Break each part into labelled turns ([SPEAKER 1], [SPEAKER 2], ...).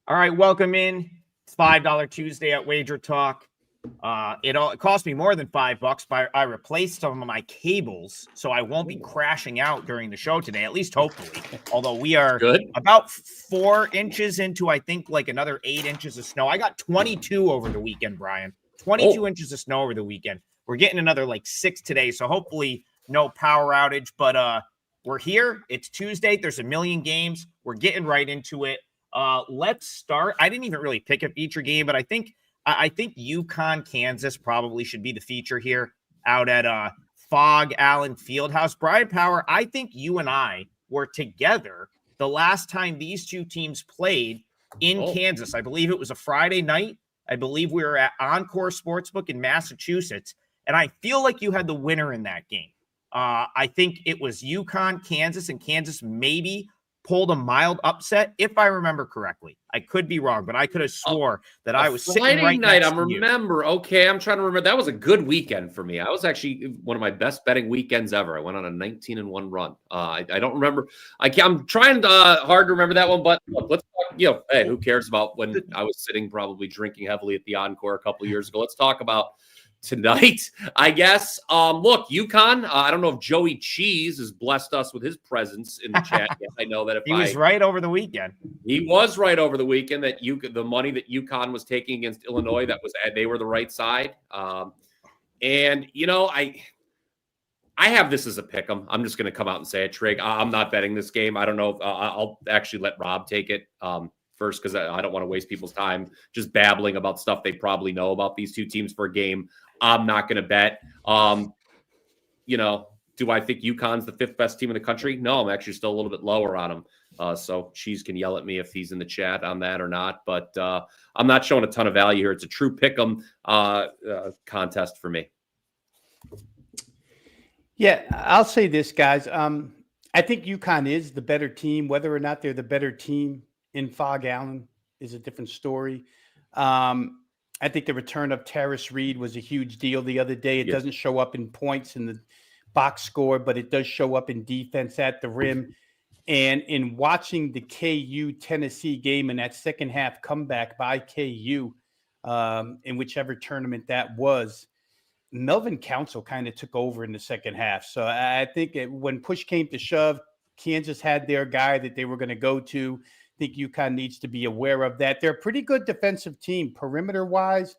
[SPEAKER 1] All right, welcome in. It's $5 Tuesday at WagerTalk. It cost me more than $5, but I replaced some of my cables, so I won't be crashing out during the show today, at least hopefully. Although we are about 4 inches into, I think, like another 8 inches of snow. I got 22 over the weekend, Brian. 22 inches of snow over the weekend. We're getting another like 6 today, so hopefully no power outage. But we're here. It's Tuesday. There's a million games. We're getting right into it. Let's start. I didn't even really pick a feature game, but I think UConn-Kansas probably should be the feature here out at Fog Allen Fieldhouse. Brian Power, I think you and I were together the last time these two teams played in Kansas. I believe it was a Friday night. I believe we were at Encore Sportsbook in Massachusetts, and I feel like you had the winner in that game. I think it was UConn-Kansas, and Kansas maybe pulled a mild upset, if I remember correctly. I could be wrong, but I could have swore that I was sitting right next to you.
[SPEAKER 2] Okay, I'm trying to remember. That was a good weekend for me. I was actually one of my best betting weekends ever. I went on a 19-1 run. I don't remember. I'm trying hard to remember that one, but look, let's talk. Hey, who cares about when I was sitting probably drinking heavily at the Encore a couple of years ago? Let's talk about tonight, I guess. Look, UConn, I don't know if Joey Cheese has blessed us with his presence in the chat yet. I know that if
[SPEAKER 1] he was right over the weekend.
[SPEAKER 2] He was right over the weekend that the money that UConn was taking against Illinois, they were the right side. And I have this as a pick 'em. I'm just going to come out and say it, Trigg. I'm not betting this game. I don't know if I'll actually let Rob take it first, because I don't want to waste people's time just babbling about stuff they probably know about these two teams for a game I'm not going to bet. Do I think UConn's the 5th best team in the country? No, I'm actually still a little bit lower on them. So Cheese can yell at me if he's in the chat on that or not. But I'm not showing a ton of value here. It's a true pick 'em contest for me.
[SPEAKER 3] Yeah, I'll say this, guys. I think UConn is the better team. Whether or not they're the better team in Fog Allen is a different story. I think the return of Terrace Reed was a huge deal the other day. It doesn't show up in points in the box score, but it does show up in defense at the rim. And in watching the KU Tennessee game in that second half comeback by KU, in whichever tournament that was, Melvin Council kind of took over in the second half. So I think when push came to shove, Kansas had their guy that they were going to go to. I think UConn needs to be aware of that. They're a pretty good defensive team, perimeter-wise,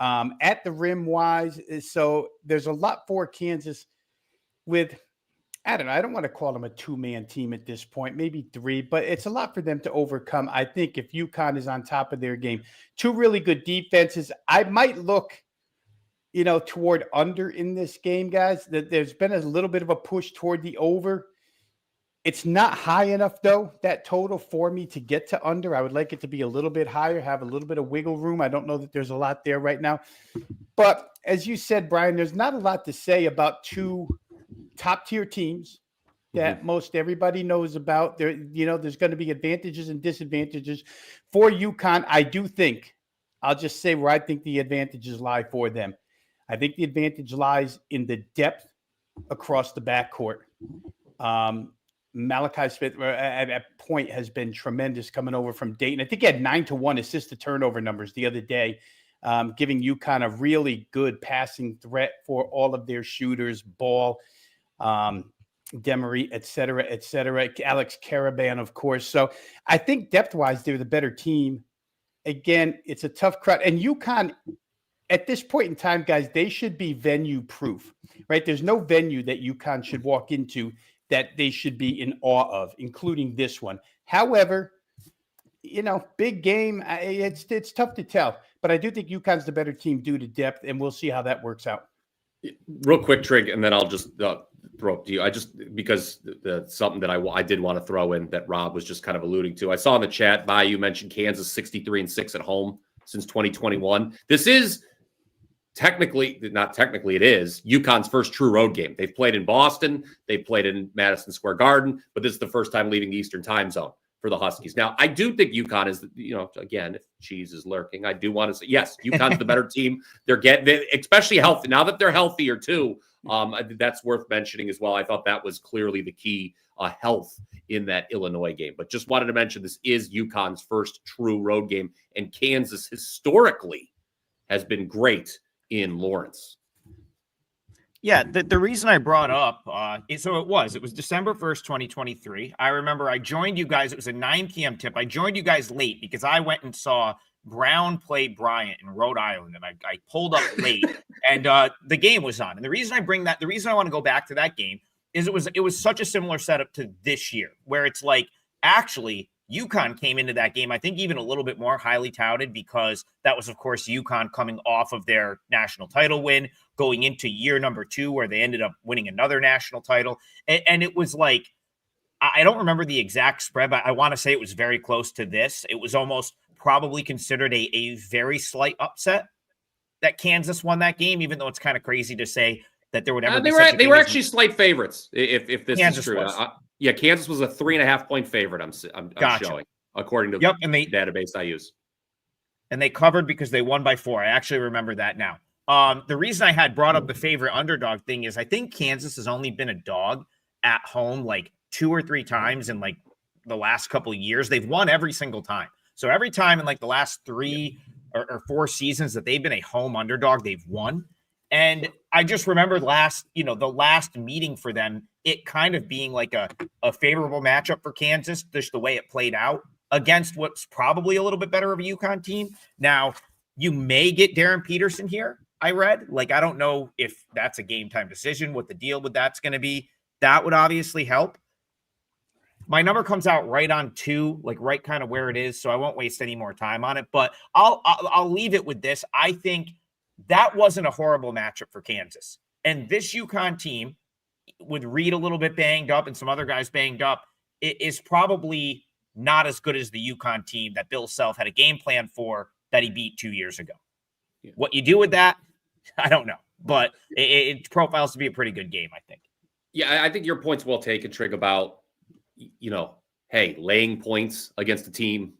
[SPEAKER 3] at the rim-wise. So there's a lot for Kansas with, I don't know, I don't want to call them a 2-man team at this point, maybe 3, but it's a lot for them to overcome. I think if UConn is on top of their game, 2 really good defenses. I might look, toward under in this game, guys. There's been a little bit of a push toward the over. It's not high enough, though, that total for me to get to under. I would like it to be a little bit higher, have a little bit of wiggle room. I don't know that there's a lot there right now. But as you said, Brian, there's not a lot to say about 2 top-tier teams that most everybody knows about. There's going to be advantages and disadvantages. For UConn, I do think, I'll just say where I think the advantages lie for them. I think the advantage lies in the depth across the backcourt. Malachi Smith at point has been tremendous coming over from Dayton. I think he had 9-1 assist to turnover numbers the other day, giving UConn a really good passing threat for all of their shooters, Ball, Demery, et cetera, Alex Caravan, of course. So I think depth-wise, they're the better team. Again, it's a tough crowd. And UConn, at this point in time, guys, they should be venue-proof, right? There's no venue that UConn should walk into that they should be in awe of, including this one. However, big game, it's tough to tell. But I do think UConn's the better team due to depth, and we'll see how that works out.
[SPEAKER 2] Real quick, Trigg, and then I'll just throw it to you. Because something that I did want to throw in that Rob was just kind of alluding to. I saw in the chat, you mentioned Kansas 63-6 at home since 2021. This is not technically, it is UConn's first true road game. They've played in Boston, they've played in Madison Square Garden, but this is the first time leaving the Eastern time zone. for the Huskies. Now, I do think UConn is, again, if cheese is lurking, I do want to say, yes, UConn's the better team. They're especially healthy. Now that they're healthier too, that's worth mentioning as well. I thought that was clearly the key, health in that Illinois game. But just wanted to mention this is UConn's first true road game, and Kansas historically has been great in Lawrence.
[SPEAKER 1] Yeah, the reason I brought up, it was December 1st, 2023. I remember I joined you guys. It was a 9 p.m. tip. I joined you guys late because I went and saw Brown play Bryant in Rhode Island, and I pulled up late, and the game was on. And the reason I want to go back to that game is it was such a similar setup to this year, where it's like, actually, UConn came into that game, I think, even a little bit more highly touted because that was, of course, UConn coming off of their national title win, going into year number 2, where they ended up winning another national title. And it was like, I don't remember the exact spread, but I want to say it was very close to this. It was almost probably considered a very slight upset that Kansas won that game, even though it's kind of crazy to say that there would ever be such a
[SPEAKER 2] they were actually slight favorites, if this
[SPEAKER 1] Kansas
[SPEAKER 2] is true.
[SPEAKER 1] was.
[SPEAKER 2] Yeah, Kansas was a 3.5 point favorite. I'm showing, according to
[SPEAKER 1] and the
[SPEAKER 2] database I use.
[SPEAKER 1] And they covered because they won by 4. I actually remember that now. The reason I had brought up the favorite underdog thing is I think Kansas has only been a dog at home like 2 or 3 times in like the last couple of years. They've won every single time. So every time in like the last 3 or 4 seasons that they've been a home underdog, they've won. And I just remember the last meeting for them, it kind of being like a favorable matchup for Kansas, just the way it played out against what's probably a little bit better of a UConn team. Now, you may get Darren Peterson here, I read. Like, I don't know if that's a game time decision, what the deal with that's going to be. That would obviously help. My number comes out right on 2, like right kind of where it is, so I won't waste any more time on it. But I'll leave it with this. I think that wasn't a horrible matchup for Kansas. And this UConn team, with Reed a little bit banged up and some other guys banged up, it is probably not as good as the UConn team that Bill Self had a game plan for that he beat 2 years ago. Yeah. What you do with that, I don't know. But it profiles to be a pretty good game, I think.
[SPEAKER 2] Yeah, I think your point's well taken, Trigg, about, hey, laying points against a team,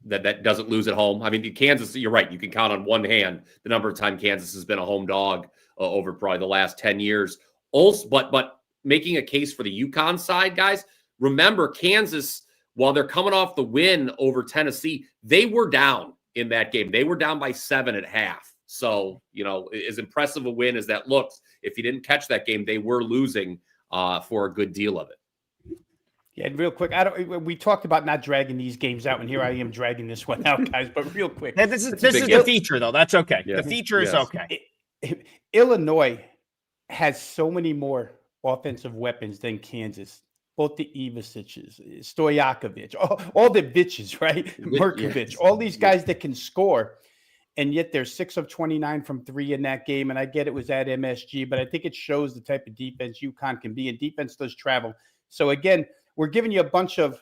[SPEAKER 2] that doesn't lose at home. I mean, Kansas, you're right. You can count on one hand the number of times Kansas has been a home dog over probably the last 10 years. Also, but making a case for the UConn side, guys, remember Kansas, while they're coming off the win over Tennessee, they were down in that game. They were down by 7 at half. So, as impressive a win as that looks, if you didn't catch that game, they were losing for a good deal of it.
[SPEAKER 3] Yeah, and real quick, we talked about not dragging these games out, and here I am dragging this one out, guys. But real quick,
[SPEAKER 1] this is the feature, though. That's okay. Yeah. The feature is okay.
[SPEAKER 3] Illinois has so many more offensive weapons than Kansas. Both the Ivasiches, Stojakovic, all the bitches, right? Merkovich, all these guys that can score, and yet they're 6 of 29 from 3 in that game. And I get it was at MSG, but I think it shows the type of defense UConn can be, and defense does travel. So again, we're giving you a bunch of,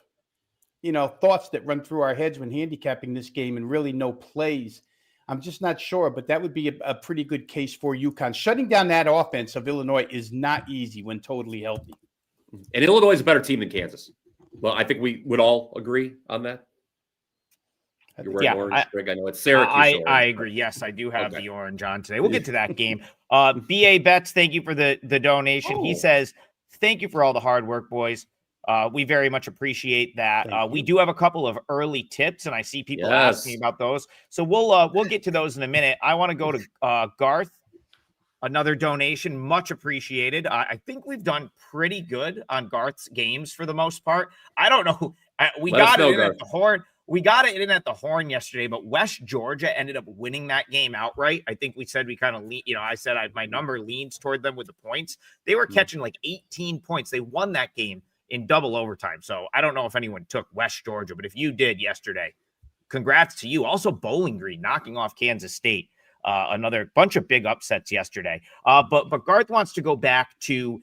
[SPEAKER 3] thoughts that run through our heads when handicapping this game, and really no plays. I'm just not sure, but that would be a pretty good case for UConn. Shutting down that offense of Illinois is not easy when totally healthy.
[SPEAKER 2] And Illinois is a better team than Kansas. Well, I think we would all agree on that. You're wearing orange, Greg. I know it's Syracuse.
[SPEAKER 1] I agree. Yes, I do have the orange on today. We'll get to that game. BA Betts, thank you for the donation. He says, thank you for all the hard work, boys. We very much appreciate that. We do have a couple of early tips, and I see people asking about those. So we'll get to those in a minute. I want to go to Garth. Another donation, much appreciated. I think we've done pretty good on Garth's games for the most part. I don't know. We got it in at the Horn. We got it in at the Horn yesterday, but West Georgia ended up winning that game outright. I think we said we kind of, I said my number leans toward them with the points. They were catching like 18 points. They won that game in double overtime. So I don't know if anyone took West Georgia, but if you did yesterday, congrats to you. Also, Bowling Green knocking off Kansas State. Another bunch of big upsets yesterday. But Garth wants to go back to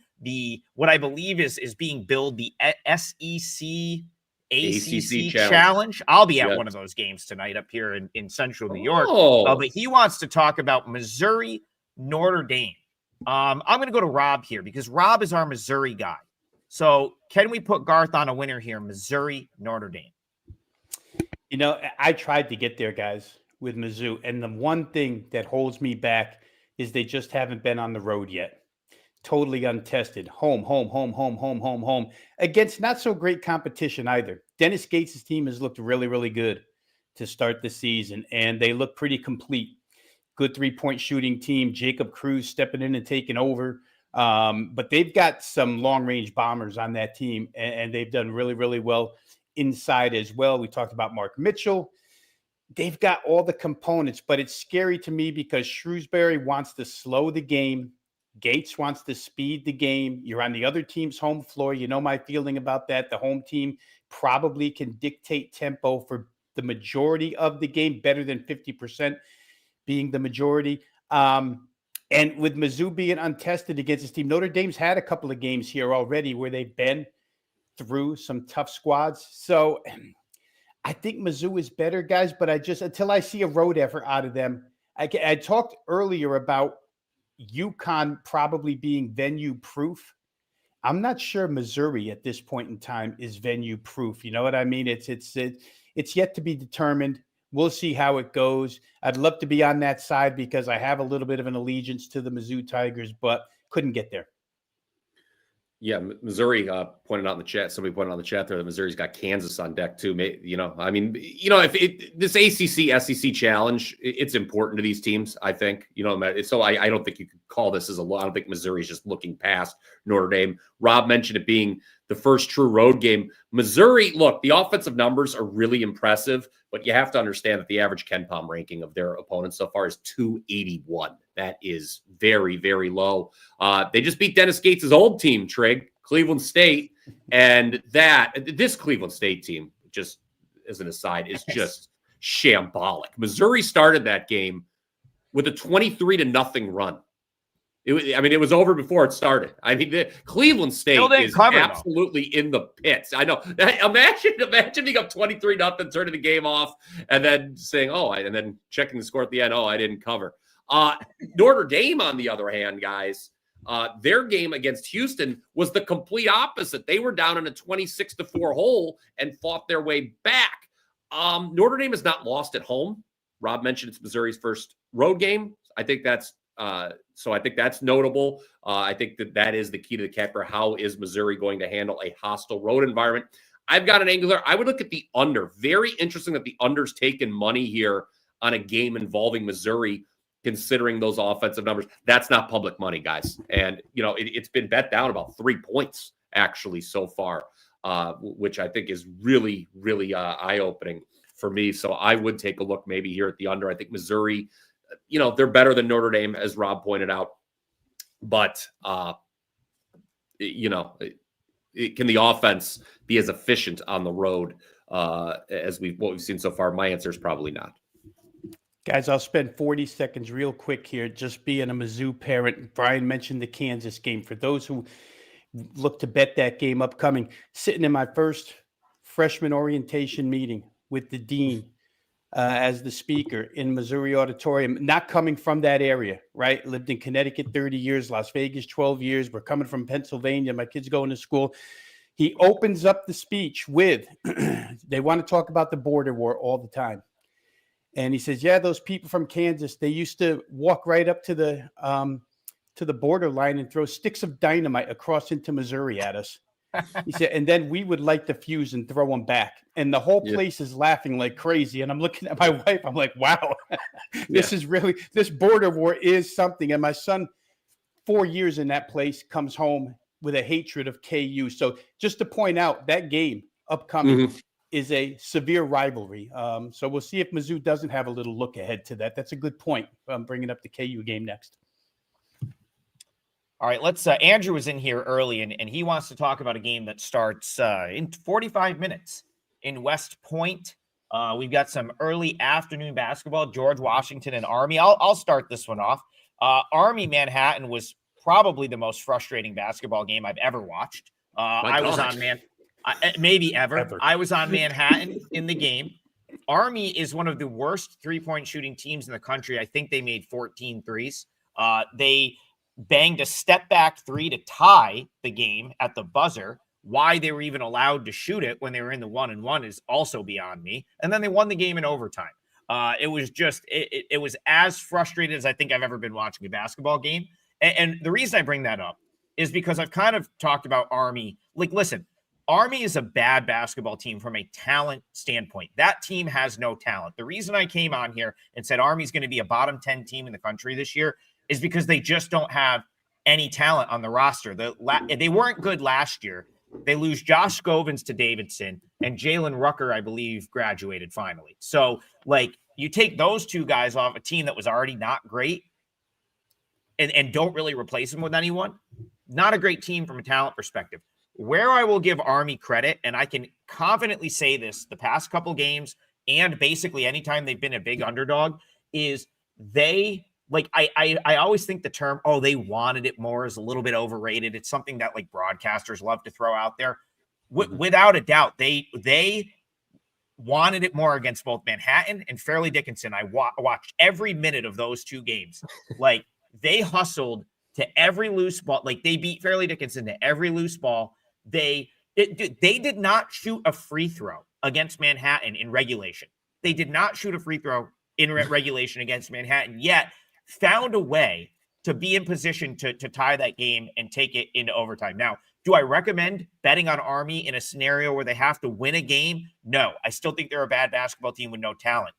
[SPEAKER 1] what I believe is being billed the SEC ACC challenge. I'll be at one of those games tonight up here in central New York. But he wants to talk about Missouri-Notre Dame. I'm going to go to Rob here because Rob is our Missouri guy. So can we put Garth on a winner here? Missouri-Notre Dame.
[SPEAKER 3] You know, I tried to get there, guys, with Mizzou. And the one thing that holds me back is they just haven't been on the road yet. Totally untested. Home, against not so great competition either. Dennis Gates' team has looked really, really good to start the season, and they look pretty complete. Good 3-point shooting team. Jacob Cruz stepping in and taking over. But they've got some long-range bombers on that team, and they've done really, really well inside as well. We talked about Mark Mitchell. They've got all the components, but it's scary to me because Shrewsbury wants to slow the game. Gates wants to speed the game. You're on the other team's home floor. You know my feeling about that. The home team probably can dictate tempo for the majority of the game, better than 50% being the majority. And with Mizzou being untested against this team, Notre Dame's had a couple of games here already where they've been through some tough squads. So I think Mizzou is better, guys, but until I see a road effort out of them, I talked earlier about UConn probably being venue proof. I'm not sure Missouri at this point in time is venue proof. You know what I mean? It's yet to be determined. We'll see how it goes. I'd love to be on that side because I have a little bit of an allegiance to the Mizzou Tigers, but couldn't get there.
[SPEAKER 2] Yeah, Missouri pointed out in the chat. Somebody pointed out in the chat there that Missouri's got Kansas on deck too. If this ACC SEC challenge, it's important to these teams. I think So I don't think you could call this as a. I don't think Missouri's just looking past Notre Dame. Rob mentioned it being the first true road game. Missouri, look, the offensive numbers are really impressive, but you have to understand that the average KenPom ranking of their opponents so far is 281. That is very, very low. They just beat Dennis Gates' old team, Trigg, Cleveland State. And this Cleveland State team, just as an aside, is just shambolic. Missouri started that game with a 23-0 run. It was over before it started. The Cleveland State is absolutely in the pits. I know. Imagine being up 23-0, turning the game off, and then saying, and then checking the score at the end. I didn't cover. Notre Dame, on the other hand, guys, their game against Houston was the complete opposite. They were down in a 26-4 hole and fought their way back. Notre Dame has not lost at home. Rob mentioned it's Missouri's first road game. I think that's notable. I think that is the key to the capper. How is Missouri going to handle a hostile road environment? I've got an angle there. I would look at the under. Very interesting that the under's taken money here on a game involving Missouri, considering those offensive numbers. That's not public money, guys. And, it's been bet down about 3 points actually so far, which I think is really, really eye-opening for me. So I would take a look maybe here at the under. I think Missouri, they're better than Notre Dame, as Rob pointed out. But, can the offense be as efficient on the road as what we've seen so far? My answer is probably not.
[SPEAKER 3] Guys, I'll spend 40 seconds real quick here, just being a Mizzou parent. Brian mentioned the Kansas game. For those who look to bet that game upcoming, sitting in my first freshman orientation meeting with the dean as the speaker in Missouri Auditorium, not coming from that area, right? Lived in Connecticut 30 years, Las Vegas 12 years. We're coming from Pennsylvania. My kids going to school. He opens up the speech with, they want to talk about the border war all the time. And he says, yeah, those people from Kansas, they used to walk right up to the borderline and throw sticks of dynamite across into Missouri at us. He said, and then we would light the fuse and throw them back. And the whole place is laughing like crazy. And I'm looking at my wife. I'm like, wow, this border war is something. And my son, 4 years in that place, comes home with a hatred of KU. So just to point out, that game upcoming is a severe rivalry. So we'll see if Mizzou doesn't have a little look ahead to that. That's a good point. I'm bringing up the KU game next.
[SPEAKER 1] All right, let's. Andrew was in here early, and he wants to talk about a game that starts in 45 minutes in West Point. We've got some early afternoon basketball, George Washington and Army. I'll start this one off. Army Manhattan was probably the most frustrating basketball game I've ever watched. I was on maybe ever. I was on Manhattan in the game. Army is one of the worst three-point shooting teams in the country. I think they made 14 threes. They banged a step back three to tie the game at the buzzer. Why they were even allowed to shoot it when they were in the 1-1 is also beyond me. And then they won the game in overtime. It was just, it was as frustrated as I think I've ever been watching a basketball game. And the reason I bring that up is because I've kind of talked about Army. Like, listen, Army is a bad basketball team from a talent standpoint. That team has no talent. The reason I came on here and said Army's going to be a bottom 10 team in the country this year is because they just don't have any talent on the roster. They weren't good last year. They lose Josh Scovins to Davidson, and Jalen Rucker, I believe, graduated finally. So, like, you take those two guys off a team that was already not great and don't really replace them with anyone. Not a great team from a talent perspective. Where I will give Army credit, and I can confidently say this the past couple games and basically anytime they've been a big underdog, is they, like, I always think the term, oh, they wanted it more is a little bit overrated. It's something that, like, broadcasters love to throw out there. Without a doubt, they wanted it more against both Manhattan and Farleigh Dickinson. I watched every minute of those two games. Like, they hustled to every loose ball. Like, they beat Farleigh Dickinson to every loose ball. They did not shoot a free throw against Manhattan in regulation. They did not shoot a free throw in regulation against Manhattan, yet found a way to be in position to tie that game and take it into overtime. Now, do I recommend betting on Army in a scenario where they have to win a game? No, I still think they're a bad basketball team with no talent.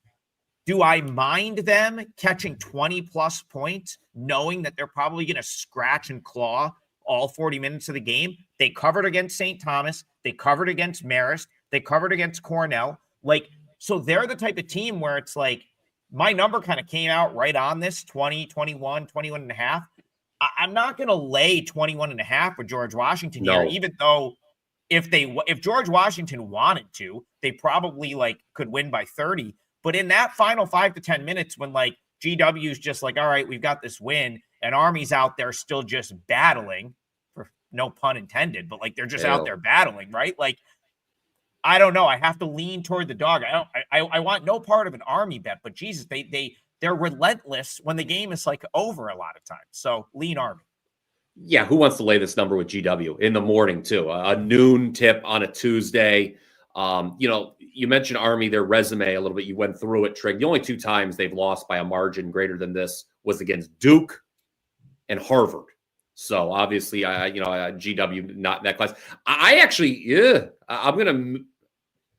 [SPEAKER 1] Do I mind them catching 20-plus points, knowing that they're probably going to scratch and claw all 40 minutes of the game? They covered against St. Thomas. They covered against Marist. They covered against Cornell. Like, so they're the type of team where it's like, my number kind of came out right on this, 20, 21, 21 and a half. I'm not going to lay 21 and a half with George Washington here, even though if George Washington wanted to, they probably, like, could win by 30. But in that final 5 to 10 minutes, when, like, GW's just like, all right, we've got this win, and Army's out there still just battling, for no pun intended, but, like, they're just out there battling, right? Like, I don't know. I have to lean toward the dog. I want no part of an Army bet, but Jesus, they're relentless when the game is, like, over a lot of times. So lean Army.
[SPEAKER 2] Yeah, who wants to lay this number with GW in the morning too? A noon tip on a Tuesday. You mentioned Army, their resume a little bit. You went through it, Trigg. The only two times they've lost by a margin greater than this was against Duke and Harvard. So obviously, GW not in that class. I'm gonna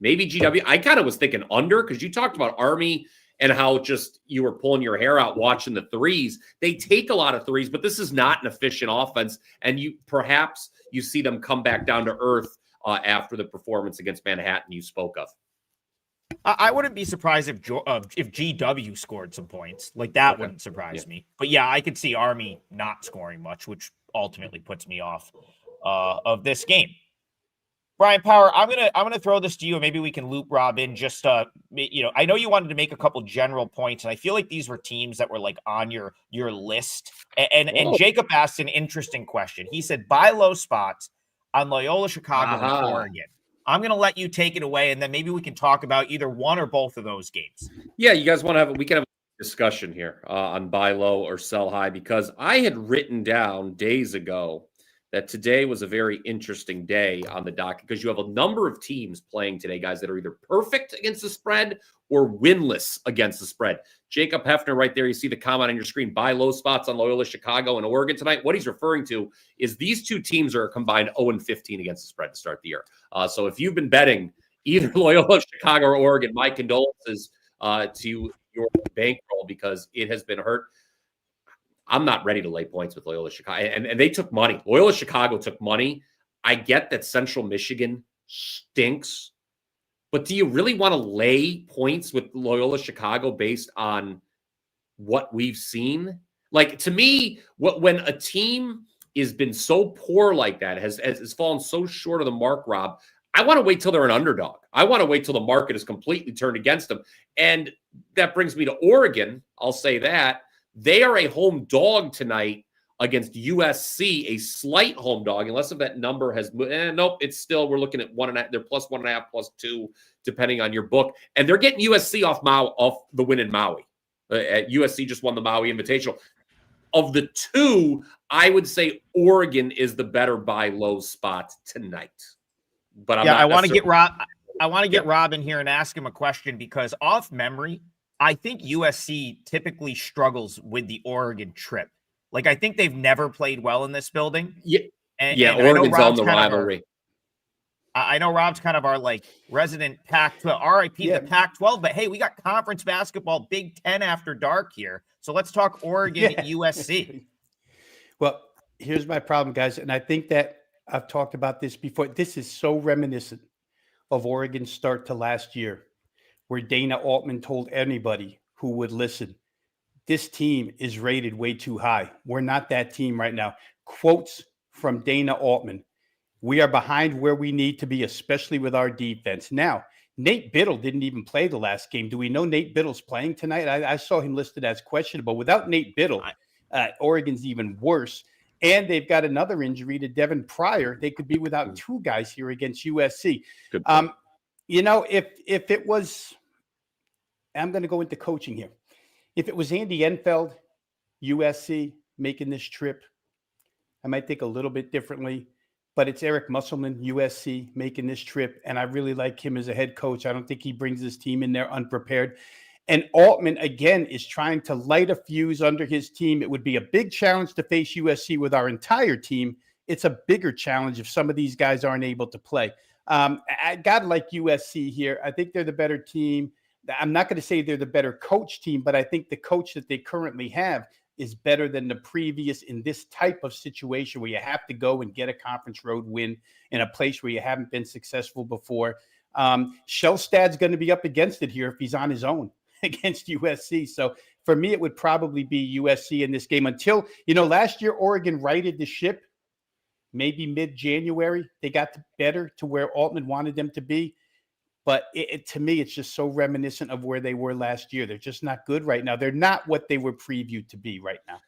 [SPEAKER 2] maybe GW. I kind of was thinking under because you talked about Army and how just you were pulling your hair out watching the threes. They take a lot of threes, but this is not an efficient offense. And you see them come back down to earth after the performance against Manhattan you spoke of.
[SPEAKER 1] I wouldn't be surprised if GW scored some points. Like, that wouldn't surprise me. But yeah, I could see Army not scoring much, which ultimately puts me off of this game. Brian Power, I'm gonna throw this to you, and maybe we can loop Rob in. Just I know you wanted to make a couple general points, and I feel like these were teams that were, like, on your list. And Jacob asked an interesting question. He said, buy low spots on Loyola Chicago and Oregon. I'm going to let you take it away, and then maybe we can talk about either one or both of those games.
[SPEAKER 2] Yeah, you guys want to we can have a discussion here on buy low or sell high, because I had written down days ago that today was a very interesting day on the docket because you have a number of teams playing today, guys, that are either perfect against the spread or winless against the spread. Jacob Hefner right there, you see the comment on your screen, buy low spots on Loyola Chicago and Oregon tonight. What he's referring to is these two teams are combined 0-15 against the spread to start the year. So if you've been betting either Loyola Chicago or Oregon, my condolences to your bankroll because it has been hurt. I'm not ready to lay points with Loyola Chicago. And they took money. Loyola Chicago took money. I get that Central Michigan stinks. But do you really want to lay points with Loyola Chicago based on what we've seen? Like, to me, when a team has been so poor like that, has fallen so short of the mark, Rob, I want to wait till they're an underdog. I want to wait till the market is completely turned against them. And that brings me to Oregon. I'll say that. They are a home dog tonight against USC, a slight home dog, unless if that number has nope, it's still, we're looking at 1.5. They're plus 1.5, plus 2, depending on your book. And they're getting USC off the win in Maui. USC just won the Maui Invitational. of the two, I would say Oregon is the better buy low spot tonight. But
[SPEAKER 1] I want to get Rob. I want to get Rob in here and ask him a question because off memory, I think USC typically struggles with the Oregon trip. Like, I think they've never played well in this building.
[SPEAKER 2] Yeah,
[SPEAKER 1] and
[SPEAKER 2] Oregon's on the rivalry.
[SPEAKER 1] I know Rob's kind of our like resident Pac-12, RIP the Pac-12, but hey, we got conference basketball, Big Ten after dark here. So let's talk Oregon USC.
[SPEAKER 3] Well, here's my problem, guys. And I think that I've talked about this before. This is so reminiscent of Oregon's start to last year, where Dana Altman told anybody who would listen, this team is rated way too high. We're not that team right now. Quotes from Dana Altman. We are behind where we need to be, especially with our defense. Now, Nate Biddle didn't even play the last game. Do we know Nate Biddle's playing tonight? I saw him listed as questionable. Without Nate Biddle, Oregon's even worse. And they've got another injury to Devin Pryor. They could be without two guys here against USC. You know, if it was, I'm going to go into coaching here. If it was Andy Enfeld, USC, making this trip, I might think a little bit differently. But it's Eric Musselman, USC, making this trip. And I really like him as a head coach. I don't think he brings his team in there unprepared. And Altman, again, is trying to light a fuse under his team. It would be a big challenge to face USC with our entire team. It's a bigger challenge if some of these guys aren't able to play. I got to like USC here. I think they're the better team. I'm not going to say they're the better coach team, but I think the coach that they currently have is better than the previous in this type of situation where you have to go and get a conference road win in a place where you haven't been successful before. Shellstad's going to be up against it here if he's on his own against USC. So for me, it would probably be USC in this game until, last year, Oregon righted the ship, maybe mid-January. They got better to where Altman wanted them to be. But to me, it's just so reminiscent of where they were last year. They're just not good right now. They're not what they were previewed to be right now.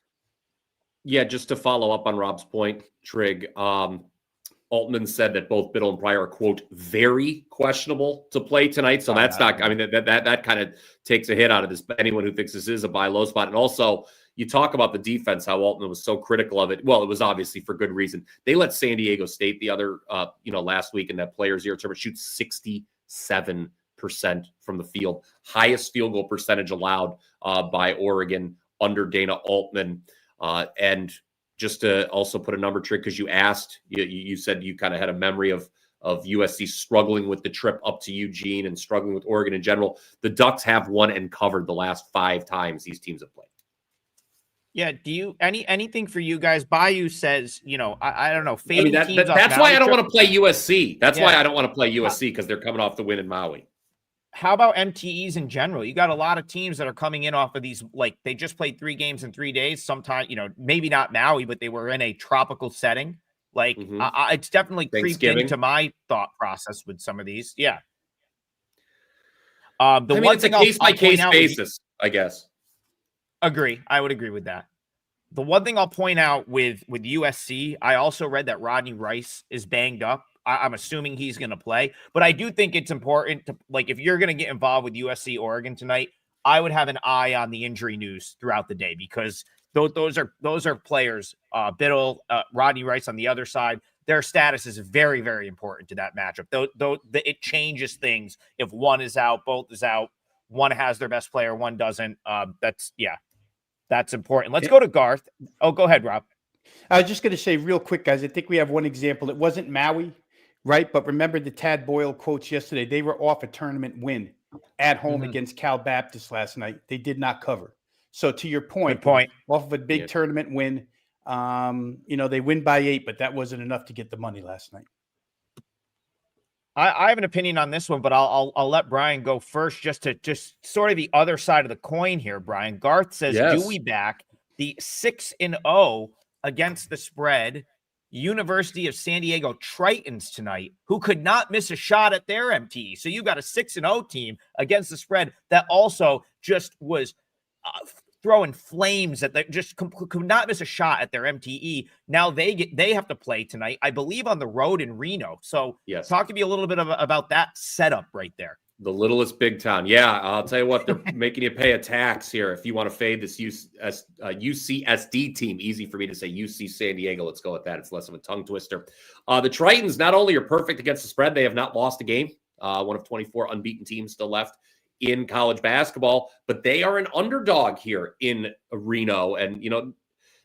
[SPEAKER 2] Yeah, just to follow up on Rob's point, Trigg, Altman said that both Biddle and Pryor are, quote, very questionable to play tonight. So that's not, I mean, that kind of takes a hit out of this. Anyone who thinks this is a buy low spot. And also, you talk about the defense, how Altman was so critical of it. Well, it was obviously for good reason. They let San Diego State the other, last week in that Players' Year tournament shoot 67% from the field, highest field goal percentage allowed by Oregon under Dana Altman. And just to also put a number, Trick, because you asked, you said you kind of had a memory of USC struggling with the trip up to Eugene and struggling with Oregon in general. The Ducks have won and covered the last 5 times these teams have played.
[SPEAKER 1] Yeah. Do you anything for you guys? Bayou says, I don't know.
[SPEAKER 2] That's why I don't want to play USC. That's why I don't want to play USC, because they're coming off the win in Maui.
[SPEAKER 1] How about MTEs in general? You got a lot of teams that are coming in off of these, like they just played 3 games in 3 days. Sometimes, maybe not Maui, but they were in a tropical setting. Like it's definitely creeped into my thought process with some of these. Yeah.
[SPEAKER 2] It's a case by case basis, I guess.
[SPEAKER 1] Agree. I would agree with that. The one thing I'll point out with USC, I also read that Rodney Rice is banged up. I'm assuming he's going to play, but I do think it's important to, like, if you're going to get involved with USC-Oregon tonight, I would have an eye on the injury news throughout the day, because those are players, Biddle, Rodney Rice on the other side. Their status is very, very important to that matchup. It changes things. If one is out, both is out, one has their best player, one doesn't. That's important. Let's go to Garth. Oh, go ahead, Rob.
[SPEAKER 3] I was just going to say real quick, guys, I think we have one example. It wasn't Maui, right? But remember the Tad Boyle quotes yesterday. They were off a tournament win at home against Cal Baptist last night. They did not cover. So to your point, off of a big tournament win, they win by 8, but that wasn't enough to get the money last night.
[SPEAKER 1] I have an opinion on this one, but I'll let Brian go first, just sort of the other side of the coin here. Brian, Garth says, do we back the 6-0 against the spread University of San Diego Tritons tonight, who could not miss a shot at their MTE? So you got a 6-0 team against the spread that also just was throwing flames at just could not miss a shot at their MTE. Now they have to play tonight, I believe, on the road in Reno. So talk to me a little bit about that setup right there.
[SPEAKER 2] The littlest big town. Yeah, I'll tell you what, they're making you pay a tax here if you want to fade this UCSD team. Easy for me to say UC San Diego. Let's go with that. It's less of a tongue twister. The Tritons not only are perfect against the spread, they have not lost a game. One of 24 unbeaten teams still left in college basketball, but they are an underdog here in Reno. And,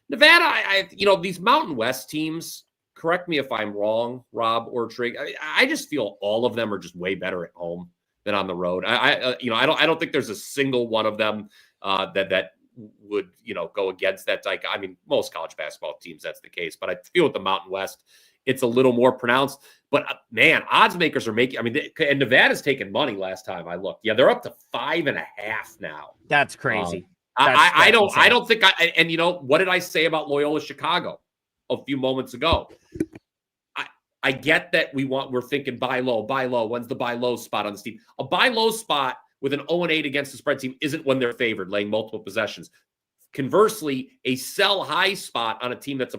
[SPEAKER 2] Nevada, these Mountain West teams, correct me if I'm wrong, Rob or Trigg, I just feel all of them are just way better at home than on the road. I don't think there's a single one of them that would go against that. Like, I mean, most college basketball teams that's the case, but I feel with the Mountain West, it's a little more pronounced. But man, odds makers are making. I mean, and Nevada's taking money last time I looked. Yeah, they're up to 5.5 now.
[SPEAKER 1] That's crazy.
[SPEAKER 2] I don't think. And what did I say about Loyola Chicago a few moments ago? I get that we're thinking buy low. When's the buy low spot on this team? A buy low spot with an 0-8 against the spread team isn't when they're favored, laying multiple possessions. Conversely, a sell high spot on a team that's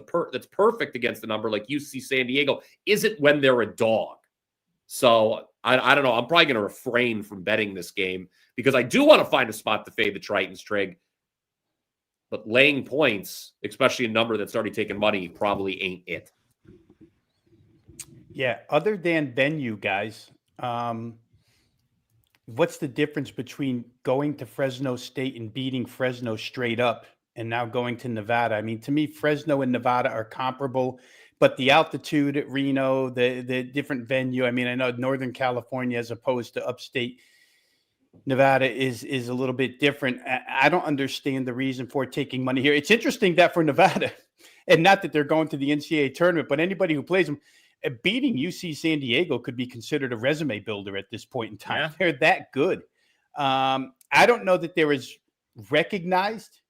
[SPEAKER 2] perfect against the number like UC San Diego isn't when they're a dog. So I don't know. I'm probably going to refrain from betting this game because I do want to find a spot to fade the Tritons, Trigg. But laying points, especially a number that's already taken money, probably ain't it.
[SPEAKER 3] Yeah, other than venue, guys, what's the difference between going to Fresno State and beating Fresno straight up and now going to Nevada? I mean, to me, Fresno and Nevada are comparable, but the altitude at Reno, the different venue. I mean, I know Northern California as opposed to upstate Nevada is a little bit different. I don't understand the reason for taking money here. It's interesting that for Nevada, and not that they're going to the NCAA tournament, but anybody who plays them, beating UC San Diego could be considered a resume builder at this point in time. Yeah. They're that good. I don't know that they're as recognized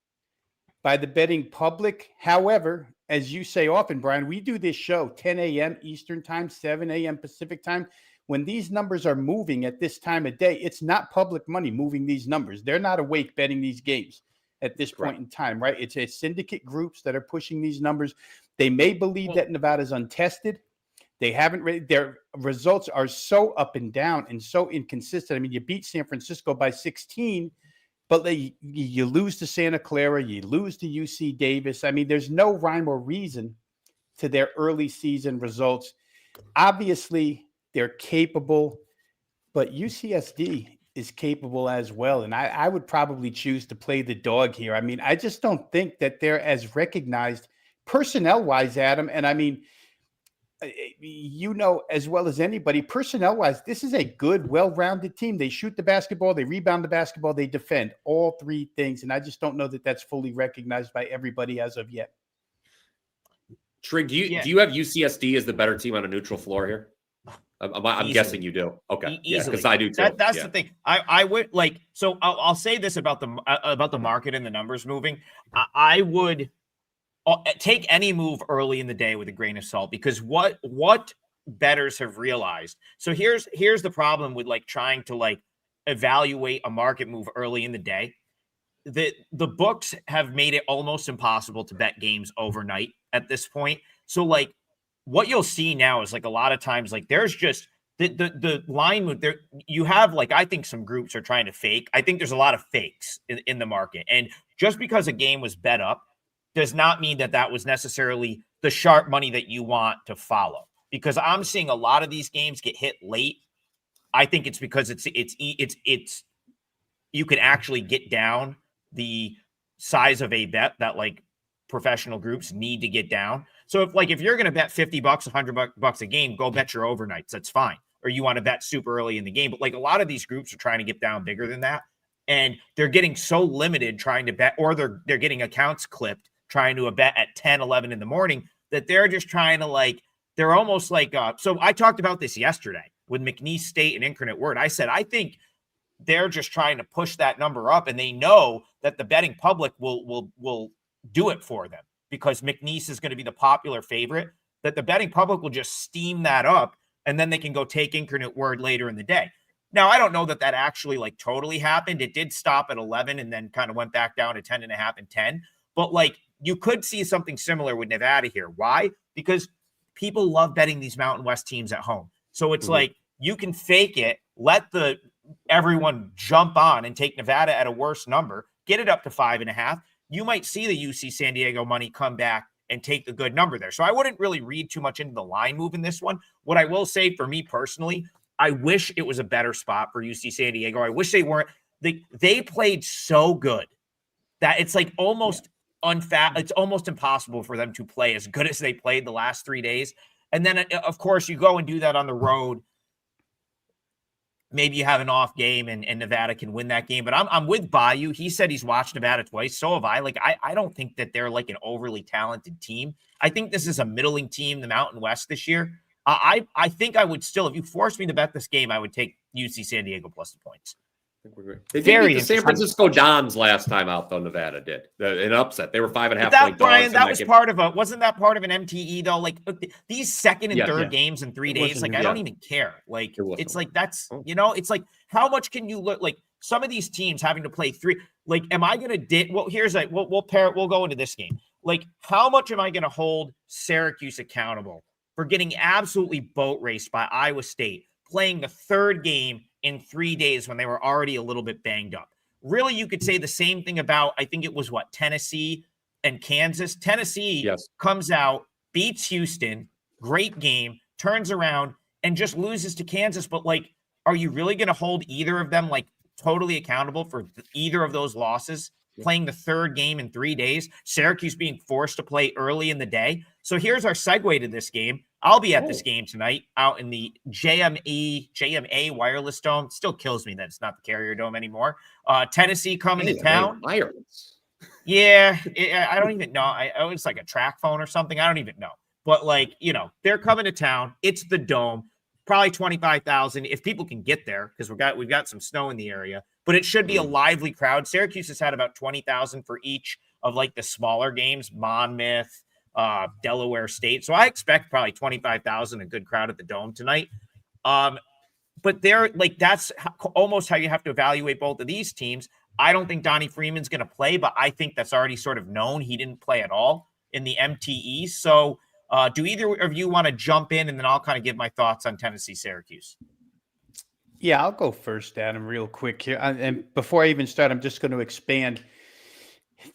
[SPEAKER 3] by the betting public. However, as you say often, Brian, we do this show 10 a.m. Eastern time, 7 a.m. Pacific time. When these numbers are moving at this time of day, it's not public money moving these numbers. They're not awake betting these games at this point in time, right? It's syndicate groups that are pushing these numbers. They may believe that Nevada's untested. They haven't their results are so up and down and so inconsistent. I mean, you beat San Francisco by 16, but you lose to Santa Clara, you lose to UC Davis. I mean, there's no rhyme or reason to their early season results. Obviously, they're capable, but UCSD is capable as well. And I would probably choose to play the dog here. I mean, I just don't think that they're as recognized personnel-wise, Adam. And I mean, as well as anybody, personnel-wise, this is a good, well-rounded team. They shoot the basketball, they rebound the basketball, they defend all three things. And I just don't know that that's fully recognized by everybody as of yet.
[SPEAKER 2] Trigg, do you have UCSD as the better team on a neutral floor here? I'm guessing you do. Okay. Yeah, because I do too.
[SPEAKER 1] That's the thing. I would like, so I'll say this about the market and the numbers moving. I would take any move early in the day with a grain of salt, because what bettors have realized. So here's the problem with like trying to like evaluate a market move early in the day. The books have made it almost impossible to bet games overnight at this point. So like what you'll see now is like a lot of times like there's just the line move there. You have like, I think some groups are trying to fake. I think there's a lot of fakes in the market. And just because a game was bet up does not mean that was necessarily the sharp money that you want to follow, because I'm seeing a lot of these games get hit late. I think it's because it's you can actually get down the size of a bet that like professional groups need to get down. So if you're going to bet $50, $100 a game, go bet your overnights. That's fine. Or you want to bet super early in the game. But like a lot of these groups are trying to get down bigger than that. And they're getting so limited trying to bet, or they're getting accounts clipped trying to bet at 10, 11 in the morning, that they're just trying to like, they're almost like, so I talked about this yesterday with McNeese State and Incarnate Word. I said, I think they're just trying to push that number up, and they know that the betting public will do it for them, because McNeese is going to be the popular favorite, that the betting public will just steam that up, and then they can go take Incarnate Word later in the day. Now, I don't know that actually like totally happened. It did stop at 11 and then kind of went back down to 10.5 and 10. But like you could see something similar with Nevada here. Why? Because people love betting these Mountain West teams at home. So it's like you can fake it, let the everyone jump on and take Nevada at a worse number, get it up to 5.5, you might see the UC San Diego money come back and take the good number there. So I wouldn't really read too much into the line move in this one. What I will say for me personally, I wish it was a better spot for UC San Diego. I wish they weren't. They played so good that it's like almost it's almost impossible for them to play as good as they played the last 3 days. And then, of course, you go and do that on the road. Maybe you have an off game and Nevada can win that game. But I'm with Bayou. He said he's watched Nevada twice. So have I. Like, I don't think that they're like an overly talented team. I think this is a middling team, the Mountain West this year. I think I would still, if you forced me to bet this game, I would take UC San Diego plus the points.
[SPEAKER 2] They did beat the San Francisco Dons last time out, though. Nevada did an upset. They were 5.5 point
[SPEAKER 1] Brian,
[SPEAKER 2] dogs.
[SPEAKER 1] That was wasn't that part of an MTE though? Like these second and third games in 3 days, like I don't even care. Like it's like that's it's like how much can you look like some of these teams having to play three? Like, am I gonna well? Here's like we'll pair it. We'll go into this game. Like, how much am I gonna hold Syracuse accountable for getting absolutely boat raced by Iowa State, playing the third game in 3 days when they were already a little bit banged up? Really, you could say the same thing about, I think it was Tennessee and Kansas. Tennessee comes out, beats Houston, great game, turns around and just loses to Kansas. But like, are you really going to hold either of them like totally accountable for either of those losses? Playing the third game in 3 days, Syracuse being forced to play early in the day. So here's our segue to this game. I'll be at this game tonight out in the JMA Wireless Dome. Still kills me that it's not the Carrier Dome anymore. Tennessee coming to town.
[SPEAKER 2] Wireless.
[SPEAKER 1] Yeah, I don't even know. It's like a track phone or something. I don't even know. But like, they're coming to town. It's the Dome. Probably 25,000 if people can get there because we've got some snow in the area. But it should be a lively crowd. Syracuse has had about 20,000 for each of like the smaller games, Monmouth, Delaware State. So I expect probably 25,000, a good crowd at the Dome tonight. But they're like, that's almost how you have to evaluate both of these teams. I don't think Donnie Freeman's going to play, but I think that's already sort of known. He didn't play at all in the MTE. So do either of you want to jump in and then I'll kind of give my thoughts on Tennessee-Syracuse?
[SPEAKER 3] Yeah, I'll go first, Adam, real quick here. And before I even start, I'm just going to expand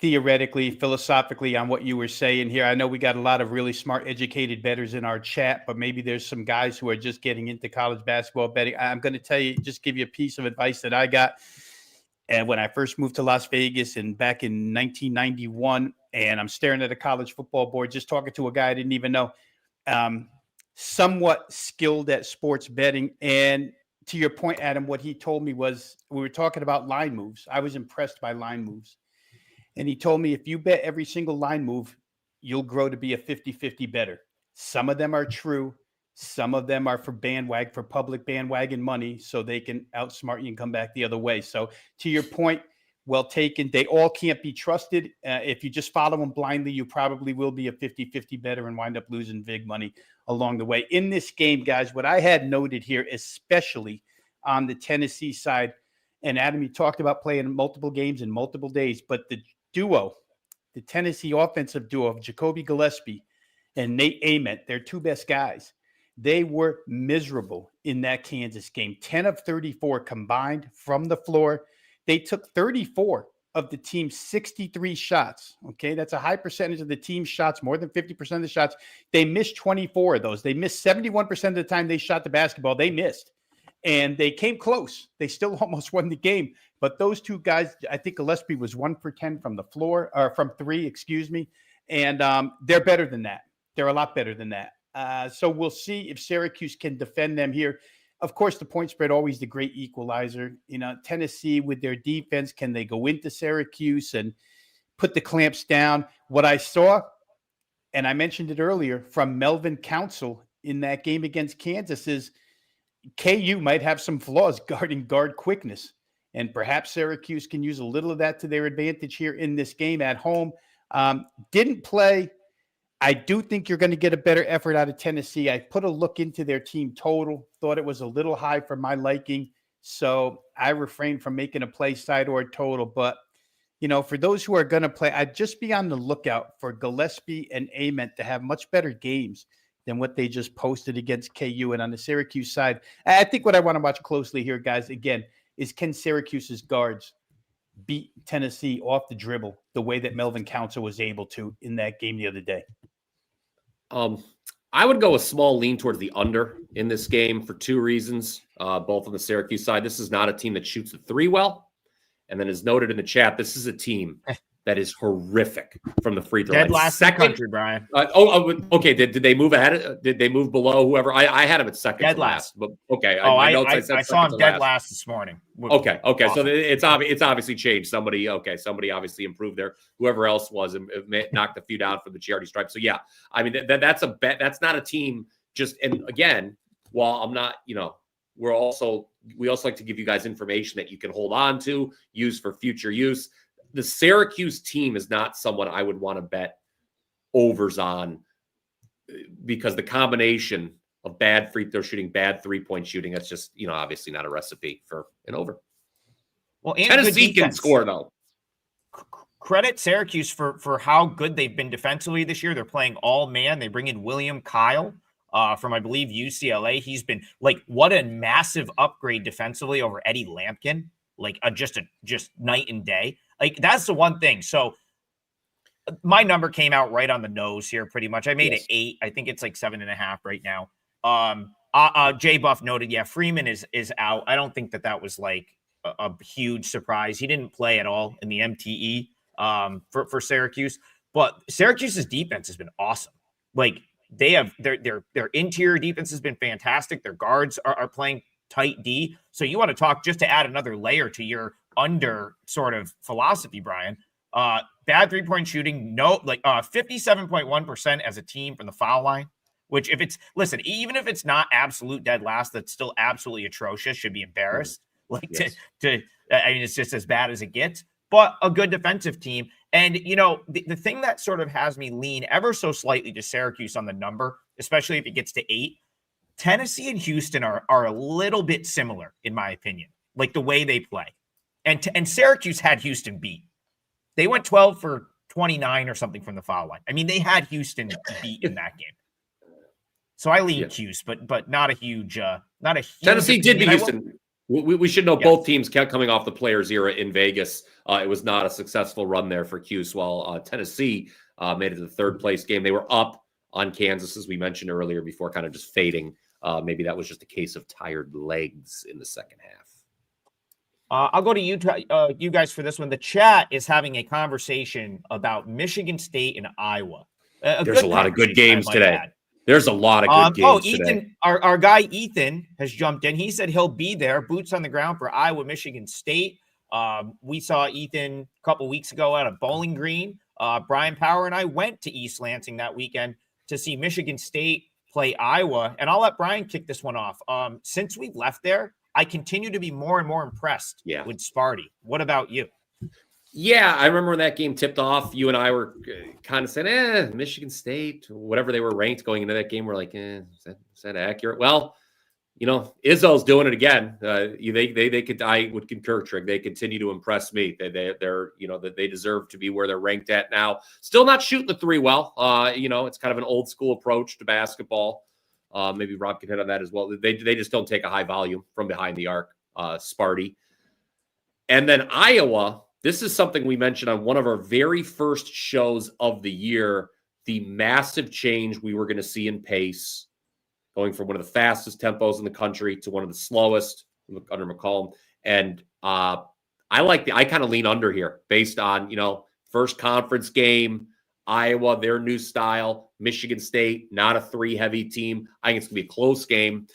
[SPEAKER 3] theoretically, philosophically on what you were saying here. I know we got a lot of really smart, educated bettors in our chat, but maybe there's some guys who are just getting into college basketball betting. I'm going to tell you, just give you a piece of advice that I got. And when I first moved to Las Vegas and back in 1991, and I'm staring at a college football board, just talking to a guy I didn't even know, somewhat skilled at sports betting. And to your point, Adam, what he told me was we were talking about line moves. I was impressed by line moves. And he told me if you bet every single line move, you'll grow to be a 50-50 better. Some of them are true. Some of them are for public bandwagon money, so they can outsmart you and come back the other way. So to your point, well taken. They all can't be trusted. If you just follow them blindly, you probably will be a 50-50 better and wind up losing big money along the way. In this game, guys, what I had noted here, especially on the Tennessee side, and Adam, you talked about playing multiple games in multiple days, but the Tennessee offensive duo of Jacoby Gillespie and Nate Ament, their two best guys, they were miserable in that Kansas game. 10 of 34 combined from the floor. They took 34 of the team's 63 shots. Okay, that's a high percentage of the team's shots, more than 50% of the shots. They missed 24 of those. They missed 71% of the time they shot the basketball. They missed. And they came close. They still almost won the game. But those two guys, I think Gillespie was 1 for 10 from the floor, or from three, excuse me. And they're better than that. They're a lot better than that. So we'll see if Syracuse can defend them here. Of course, the point spread, always the great equalizer. Tennessee with their defense, can they go into Syracuse and put the clamps down? What I saw, and I mentioned it earlier, from Melvin Council in that game against Kansas is KU might have some flaws guarding guard quickness. And perhaps Syracuse can use a little of that to their advantage here in this game at home. Didn't play. I do think you're going to get a better effort out of Tennessee. I put a look into their team total, thought it was a little high for my liking. So I refrained from making a play side or a total. But, for those who are going to play, I'd just be on the lookout for Gillespie and Ament to have much better games than what they just posted against KU. And on the Syracuse side, I think what I want to watch closely here, guys, again, is can Syracuse's guards beat Tennessee off the dribble the way that Melvin Counsell was able to in that game the other day?
[SPEAKER 2] I would go a small lean towards the under in this game for two reasons, both on the Syracuse side. This is not a team that shoots the three well. And then as noted in the chat, this is a team that is horrific from the free throw line.
[SPEAKER 1] Dead last in the country, Brian.
[SPEAKER 2] Okay. Did they move ahead? Did they move below whoever? I had him at second
[SPEAKER 1] dead
[SPEAKER 2] to
[SPEAKER 1] last.
[SPEAKER 2] But okay.
[SPEAKER 1] I saw him dead last this morning.
[SPEAKER 2] Okay.
[SPEAKER 1] Awesome.
[SPEAKER 2] So it's obviously changed. Somebody obviously improved there. Whoever else was knocked a few down from the charity stripe. So yeah, I mean that's a bet. That's not a team. And again, while I'm not, we also like to give you guys information that you can hold on to, use for future use. The Syracuse team is not someone I would want to bet overs on because the combination of bad free throw shooting, bad 3-point shooting, that's just, obviously not a recipe for an over.
[SPEAKER 1] Well,
[SPEAKER 2] Tennessee can score though.
[SPEAKER 1] Credit Syracuse for how good they've been defensively this year. They're playing all man. They bring in William Kyle from, I believe, UCLA. He's been what a massive upgrade defensively over Eddie Lampkin. Just night and day. That's the one thing. So my number came out right on the nose here pretty much. I made it 8. I think it's 7.5 right now. Jay Buff noted, Freeman is out. I don't think that was a huge surprise. He didn't play at all in the MTE for Syracuse, but Syracuse's defense has been awesome. They have their interior defense has been fantastic. Their guards are playing tight D. So you want to talk just to add another layer to your under sort of philosophy, Brian. Bad 3-point shooting, 57.1% as a team from the foul line, which even if it's not absolute dead last, that's still absolutely atrocious, should be embarrassed. It's just as bad as it gets, but a good defensive team. And, the thing that sort of has me lean ever so slightly to Syracuse on the number, especially if it gets to 8, Tennessee and Houston are a little bit similar, in my opinion, the way they play. And Syracuse had Houston beat. They went 12 for 29 or something from the foul line. I mean, they had Houston beat in that game. So I lean Hughes, but not a huge.
[SPEAKER 2] Tennessee did beat Houston. We should know both teams kept coming off the Players era in Vegas. It was not a successful run there for Cuse, while Tennessee made it to the third place game. They were up on Kansas, as we mentioned earlier, before kind of just fading. Maybe that was just a case of tired legs in the second half.
[SPEAKER 1] I'll go to you guys for this one. The chat is having a conversation about Michigan State and Iowa.
[SPEAKER 2] There's a lot of good games today. There's a lot of good games
[SPEAKER 1] Ethan,
[SPEAKER 2] today.
[SPEAKER 1] Our guy Ethan has jumped in. He said he'll be there, boots on the ground for Iowa, Michigan State. We saw Ethan a couple weeks ago at a Bowling Green. Brian Power and I went to East Lansing that weekend to see Michigan State play Iowa. And I'll let Brian kick this one off. Since we've left there, I continue to be more and more impressed with Sparty. What about you?
[SPEAKER 2] Yeah, I remember when that game tipped off, you and I were kind of saying, Michigan State, whatever they were ranked going into that game, we're like, is that accurate? Well, Izzo's doing it again. They could, I would concur, Trigg. They continue to impress me. They're they deserve to be where they're ranked at now. Still not shooting the three well. It's kind of an old school approach to basketball. Maybe Rob can hit on that as well. They just don't take a high volume from behind the arc, Sparty. And then Iowa, this is something we mentioned on one of our very first shows of the year, the massive change we were going to see in pace, going from one of the fastest tempos in the country to one of the slowest under McCollum. And I kind of lean under here based on, first conference game, Iowa, their new style, Michigan State, not a 3-heavy team. I think it's going to be a close game.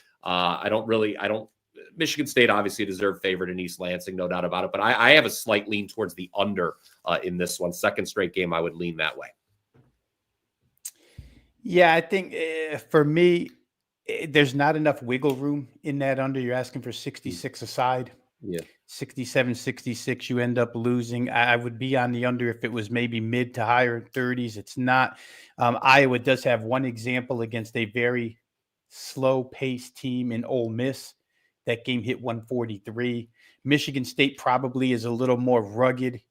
[SPEAKER 2] Michigan State obviously deserved favorite in East Lansing, no doubt about it. But I have a slight lean towards the under in this one. Second straight game, I would lean that way.
[SPEAKER 3] Yeah, I think for me, there's not enough wiggle room in that under. You're asking for 66 aside.
[SPEAKER 2] Yeah.
[SPEAKER 3] 67, 66, you end up losing. I would be on the under if it was maybe mid to higher 30s. It's not. Iowa does have one example against a very slow-paced team in Ole Miss. That game hit 143. Michigan State probably is a little more rugged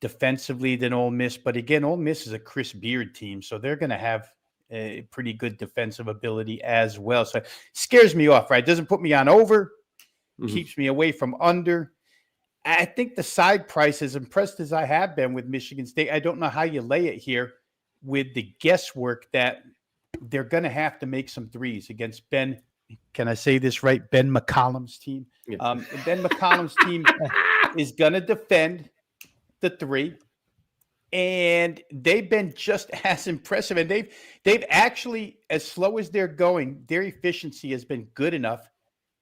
[SPEAKER 3] defensively than Ole Miss. But again, Ole Miss is a Chris Beard team, so they're going to have a pretty good defensive ability as well. So it scares me off, right? It doesn't put me on over, keeps me away from under. I think the side price, as impressed as I have been with Michigan State, I don't know how you lay it here with the guesswork that they're going to have to make some threes against Ben. Can I say this right? Ben McCollum's team.
[SPEAKER 2] Yeah.
[SPEAKER 3] Ben McCollum's team is going to defend the three, and they've been just as impressive. And they've actually, as slow as they're going, their efficiency has been good enough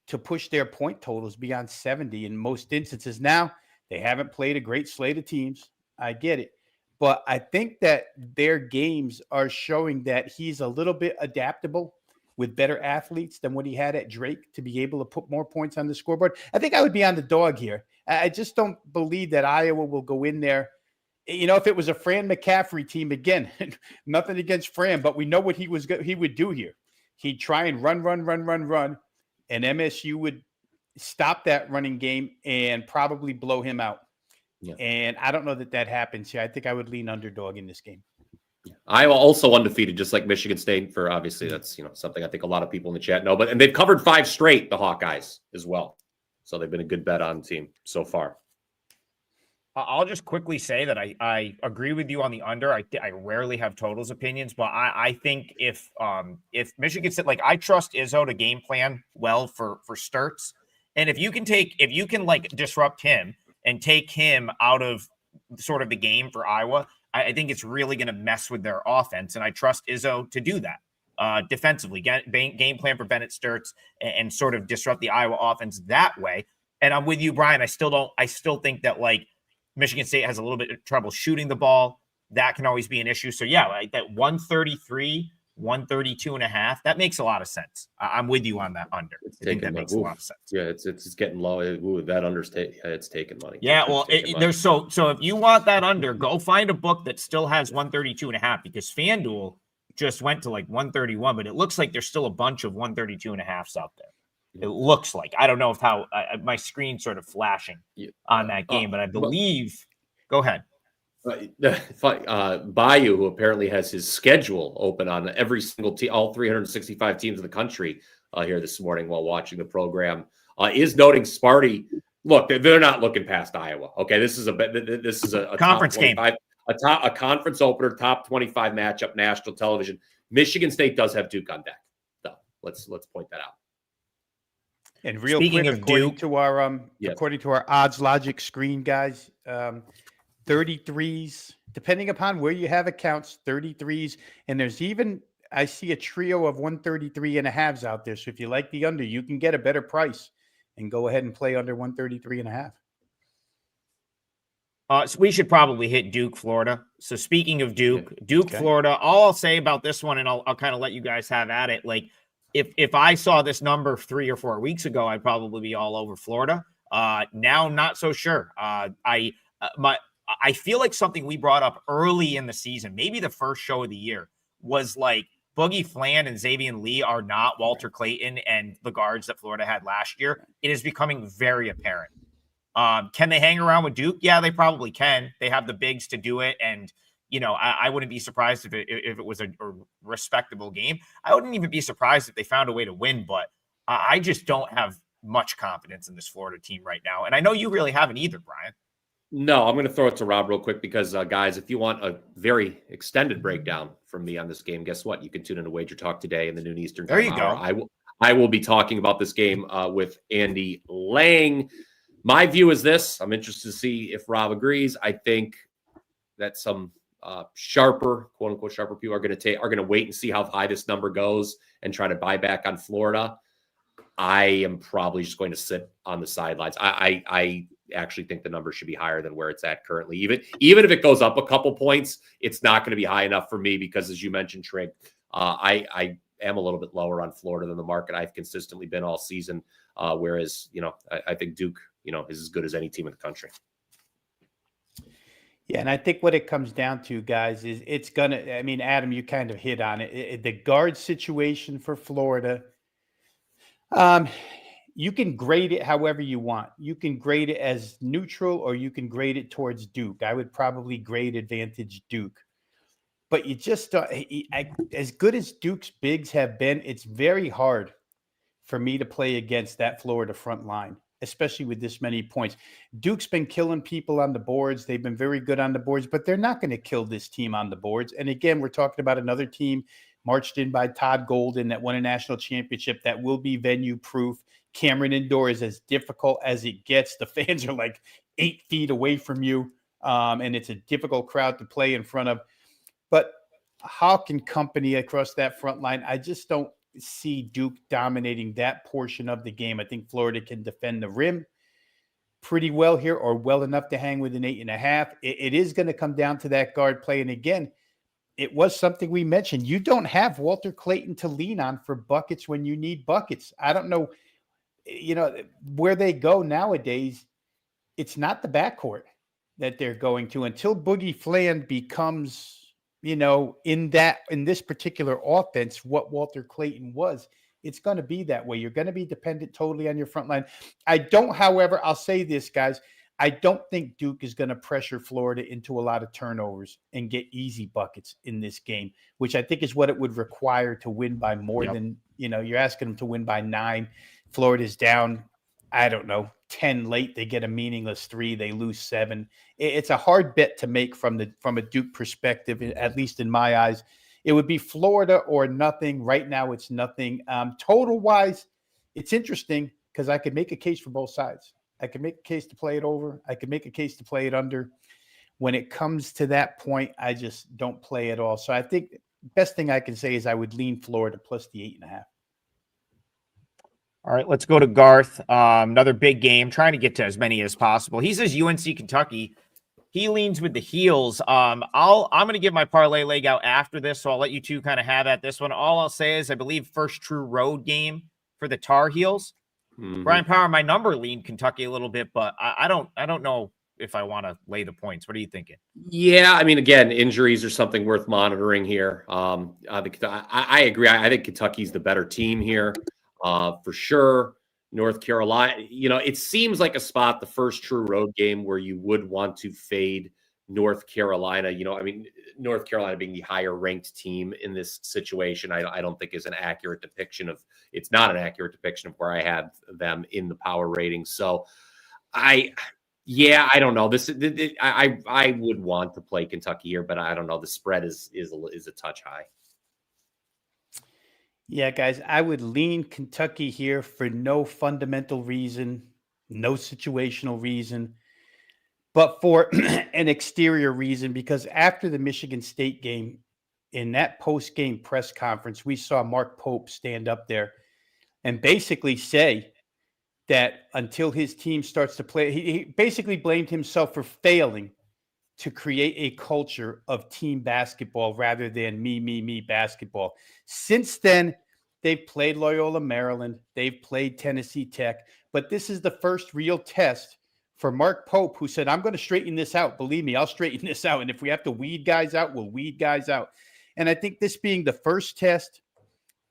[SPEAKER 3] to push their point totals beyond 70 in most instances. Now, they haven't played a great slate of teams. I get it. But I think that their games are showing that he's a little bit adaptable with better athletes than what he had at Drake to be able to put more points on the scoreboard. I think I would be on the dog here. I just don't believe that Iowa will go in there. You know, if it was a Fran McCaffrey team, again, nothing against Fran, but we know what he would do here. He'd try and run, and MSU would stop that running game and probably blow him out. Yeah. And I don't know that happens here. I think I would lean underdog in this game.
[SPEAKER 2] Iowa also undefeated, just like Michigan State. For obviously, that's something I think a lot of people in the chat know. And they've covered 5 straight, the Hawkeyes as well. So they've been a good bet on team so far.
[SPEAKER 1] I'll just quickly say that I agree with you on the under. I rarely have totals opinions, but I think if Michigan State, like, I trust Izzo to game plan well for Sturts, and if you can like disrupt him and take him out of sort of the game for Iowa, I think it's really going to mess with their offense, and I trust Izzo to do that defensively. Game plan for Bennett Sturts and sort of disrupt the Iowa offense that way. And I'm with you, Brian. I still think that, like, Michigan State has a little bit of trouble shooting the ball. That can always be an issue. So, yeah, like that 133, 132.5, that makes a lot of sense. I'm with you on that under. I think that makes a lot of sense.
[SPEAKER 2] Yeah, it's getting low. That understate, it's taking money.
[SPEAKER 1] Yeah, well, there's so if you want that under, go find a book that still has 132.5, because FanDuel just went to like 131, but it looks like there's still a bunch of 132.5s out there. It looks like. I don't know if my screen sort of flashing on that game, but I believe. Go ahead.
[SPEAKER 2] Bayou, who apparently has his schedule open on every single team, all 365 teams in the country here this morning while watching the program, is noting Sparty. Look, they're not looking past Iowa. Okay, this is a
[SPEAKER 1] conference game,
[SPEAKER 2] a conference opener, top 25 matchup, national television. Michigan State does have Duke on deck, though. Let's point that out.
[SPEAKER 3] And real quick, according to our odds logic screen, guys, 33s, depending upon where you have accounts, 33s. And there's even, I see a trio of 133.5s out there. So if you like the under, you can get a better price and go ahead and play under 133.5.
[SPEAKER 1] So we should probably hit Duke, Florida. So speaking of Duke, Florida, all I'll say about this one, and I'll kind of let you guys have at it. Like, if I saw this number 3 or 4 weeks ago, I'd probably be all over Florida. Now, not so sure. I feel like something we brought up early in the season, maybe the first show of the year, was like Boogie Flan and Xavier Lee are not Walter Clayton and the guards that Florida had last year. It is becoming very apparent. Can they hang around with Duke? Yeah, they probably can. They have the bigs to do it, and I wouldn't be surprised if it was a respectable game. I wouldn't even be surprised if they found a way to win, but I just don't have much confidence in this Florida team right now. And I know you really haven't either, Brian.
[SPEAKER 2] No, I'm going to throw it to Rob real quick because, guys, if you want a very extended breakdown from me on this game, guess what? You can tune into Wager Talk today in the noon Eastern time.
[SPEAKER 1] There you go.
[SPEAKER 2] I will be talking about this game with Andy Lang. My view is this. I'm interested to see if Rob agrees. I think that some sharper, quote unquote, sharper people are going to wait and see how high this number goes and try to buy back on Florida. I am probably just going to sit on the sidelines. I actually think the number should be higher than where it's at currently. Even if it goes up a couple points, it's not going to be high enough for me because, as you mentioned, Trigg, I am a little bit lower on Florida than the market I've consistently been all season. Whereas, I think Duke, is as good as any team in the country.
[SPEAKER 3] Yeah, and I think what it comes down to, guys, is it's going to, Adam, you kind of hit on it. The guard situation for Florida, you can grade it however you want. You can grade it as neutral or you can grade it towards Duke. I would probably grade advantage Duke. But you just, as good as Duke's bigs have been, it's very hard for me to play against that Florida front line. especially with this many points. Duke's been killing people on the boards. They've been very good on the boards, but they're not going to kill this team on the boards. And again, we're talking about another team marched in by Todd Golden that won a national championship that will be venue proof. Cameron Indoor is as difficult as it gets. The fans are like 8 feet away from you. And it's a difficult crowd to play in front of. But Hawk and company across that front line, I just don't see Duke dominating that portion of the game. I think Florida can defend the rim pretty well here, or well enough to hang with an 8.5. It is going to come down to that guard play. And again, it was something we mentioned. You don't have Walter Clayton to lean on for buckets when you need buckets. I don't know, where they go nowadays. It's not the backcourt that they're going to until Boogie Fland becomes, in this particular offense, what Walter Clayton was. It's going to be that way. You're going to be dependent totally on your front line. However, I'll say this, guys. I don't think Duke is going to pressure Florida into a lot of turnovers and get easy buckets in this game, which I think is what it would require to win by more than, you're asking them to win by 9. Florida's down, 10 late. They get a meaningless 3. They lose 7. It's a hard bet to make from a Duke perspective, at least in my eyes. It would be Florida or nothing. Right now, it's nothing. Total wise, it's interesting because I could make a case for both sides. I could make a case to play it over. I could make a case to play it under. When it comes to that point, I just don't play at all. So I think the best thing I can say is I would lean Florida plus the 8.5.
[SPEAKER 1] All right, let's go to Garth. Another big game, trying to get to as many as possible. He says UNC Kentucky. He leans with the heels. I'm going to give my parlay leg out after this, so I'll let you two kind of have at this one. All I'll say is I believe first true road game for the Tar Heels. Mm-hmm. Brian Power, my number leaned Kentucky a little bit, but I don't know if I want to lay the points. What are you thinking?
[SPEAKER 2] Yeah, I mean, again, injuries are something worth monitoring here. I agree. I think Kentucky's the better team here, for sure. North Carolina, it seems like a spot, the first true road game, where you would want to fade North Carolina. North Carolina being the higher ranked team in this situation, I don't think is an accurate depiction of. It's not an accurate depiction of where I had them in the power rating. So, I don't know. I would want to play Kentucky here, but I don't know. The spread is a touch high.
[SPEAKER 3] Yeah, guys, I would lean Kentucky here for no fundamental reason, no situational reason, but for an exterior reason, because after the Michigan State game, in that post-game press conference, we saw Mark Pope stand up there and basically say that until his team starts to play, he basically blamed himself for failing to create a culture of team basketball rather than me basketball. Since then, they've played Loyola Maryland, they've played Tennessee Tech, but this is the first real test for Mark Pope, who said, I'm going to straighten this out. Believe me, I'll straighten this out. And if we have to weed guys out, we'll weed guys out. And I think this being the first test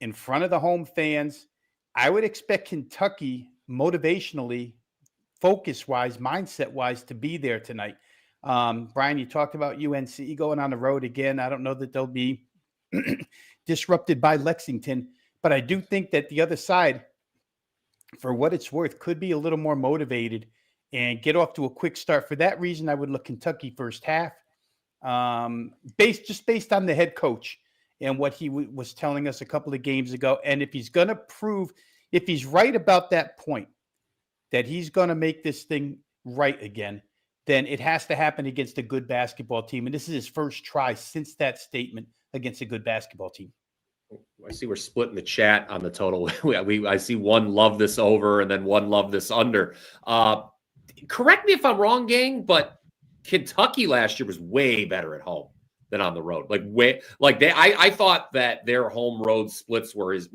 [SPEAKER 3] in front of the home fans, I would expect Kentucky motivationally, focus-wise, mindset-wise to be there tonight. Brian, you talked about UNC going on the road again. I don't know that they'll be disrupted by Lexington, but I do think that the other side, for what it's worth, could be a little more motivated and get off to a quick start. For that reason, I would look Kentucky first half, based on the head coach and what he was telling us a couple of games ago. And if he's going to prove, if he's right about that point, that he's going to make this thing right again, then it has to happen against a good basketball team. And this is his first try since that statement against a good basketball team.
[SPEAKER 2] I see we're splitting the chat on the total. I see one love this over and then one love this under. Correct me if I'm wrong, gang, but Kentucky last year was way better at home than on the road. I thought that their home road splits were as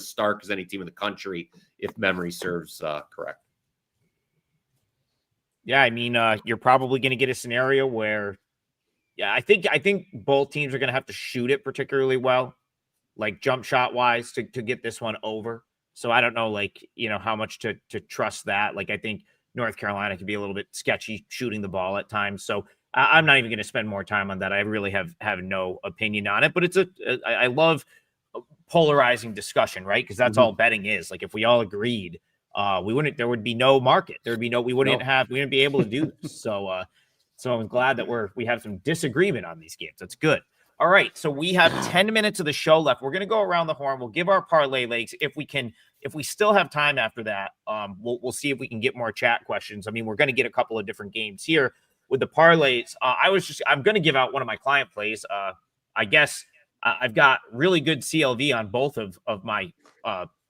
[SPEAKER 2] stark as any team in the country, if memory serves correct.
[SPEAKER 1] Yeah, I mean, you're probably going to get a scenario where, I think both teams are going to have to shoot it particularly well, like jump shot wise, to get this one over. So I don't know, how much to trust that. I think North Carolina can be a little bit sketchy shooting the ball at times. So I'm not even going to spend more time on that. I really have no opinion on it, but I love polarizing discussion, right? Because that's all betting is. If we all agreed there would be no market. We wouldn't be able to do this. So I'm glad that we have some disagreement on these games. That's good. All right. So we have 10 minutes of the show left. We're going to go around the horn. We'll give our parlay legs. If we still have time after that, we'll see if we can get more chat questions. I mean, we're going to get a couple of different games here with the parlays. I'm going to give out one of my client plays. I guess I've got really good CLV on both of my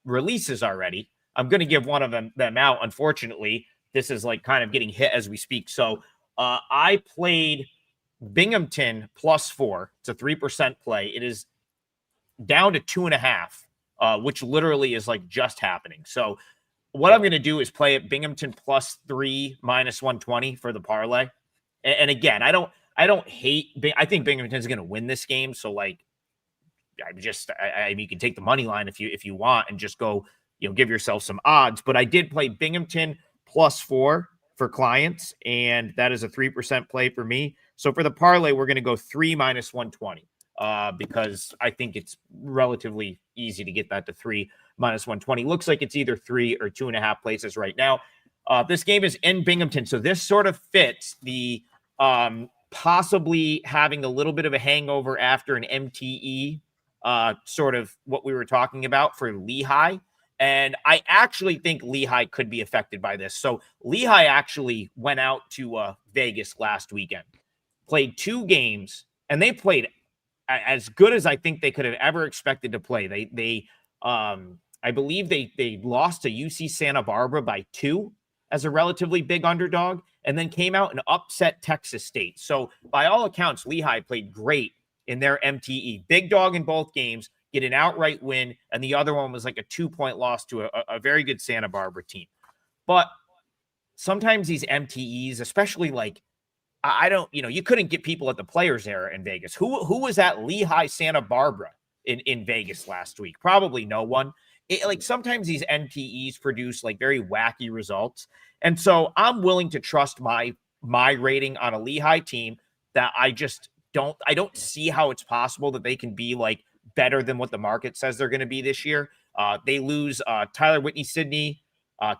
[SPEAKER 1] releases already. I'm going to give one of them out. Unfortunately, this is like kind of getting hit as we speak. So I played Binghamton +4. It's a 3% play. It is down to 2.5, which literally is like just happening. So what I'm going to do is play at Binghamton +3 -120 for the parlay. And again, I don't hate. I think Binghamton's going to win this game. So like, you can take the money line if you want and just go, give yourself some odds. But I did play Binghamton +4 for clients, and that is a 3% play for me. So for the parlay, we're going to go 3 -120 because I think it's relatively easy to get that to 3 -120. Looks like it's either 3 or 2.5 places right now. This game is in Binghamton, so this sort of fits the possibly having a little bit of a hangover after an MTE, sort of what we were talking about for Lehigh. And I actually think Lehigh could be affected by this. So Lehigh actually went out to Vegas last weekend, played 2 games, and they played as good as I think they could have ever expected to play. I believe they lost to UC Santa Barbara by 2 as a relatively big underdog, and then came out and upset Texas State. So by all accounts, Lehigh played great in their MTE. Big dog in both games, get an outright win, and the other one was like a 2-point loss to a very good Santa Barbara team. But sometimes these MTEs, especially like, I don't, you couldn't get people at the Players Era in Vegas. Who was at Lehigh Santa Barbara in Vegas last week? Probably no one. Like sometimes these MTEs produce like very wacky results. And so I'm willing to trust my rating on a Lehigh team that I don't see how it's possible that they can be like better than what the market says they're going to be this year. They lose Tyler Whitney-Sidney,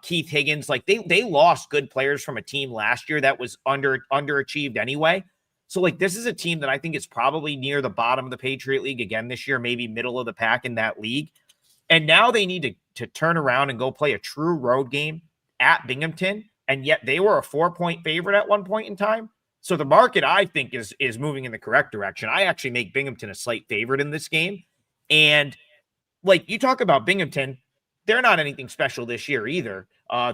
[SPEAKER 1] Keith Higgins. Like they lost good players from a team last year that was underachieved anyway. So like this is a team that I think is probably near the bottom of the Patriot League again this year, maybe middle of the pack in that league. And now they need to turn around and go play a true road game at Binghamton. And yet they were a 4-point favorite at one point in time. So the market, I think, is moving in the correct direction. I actually make Binghamton a slight favorite in this game. And like you talk about Binghamton, they're not anything special this year either.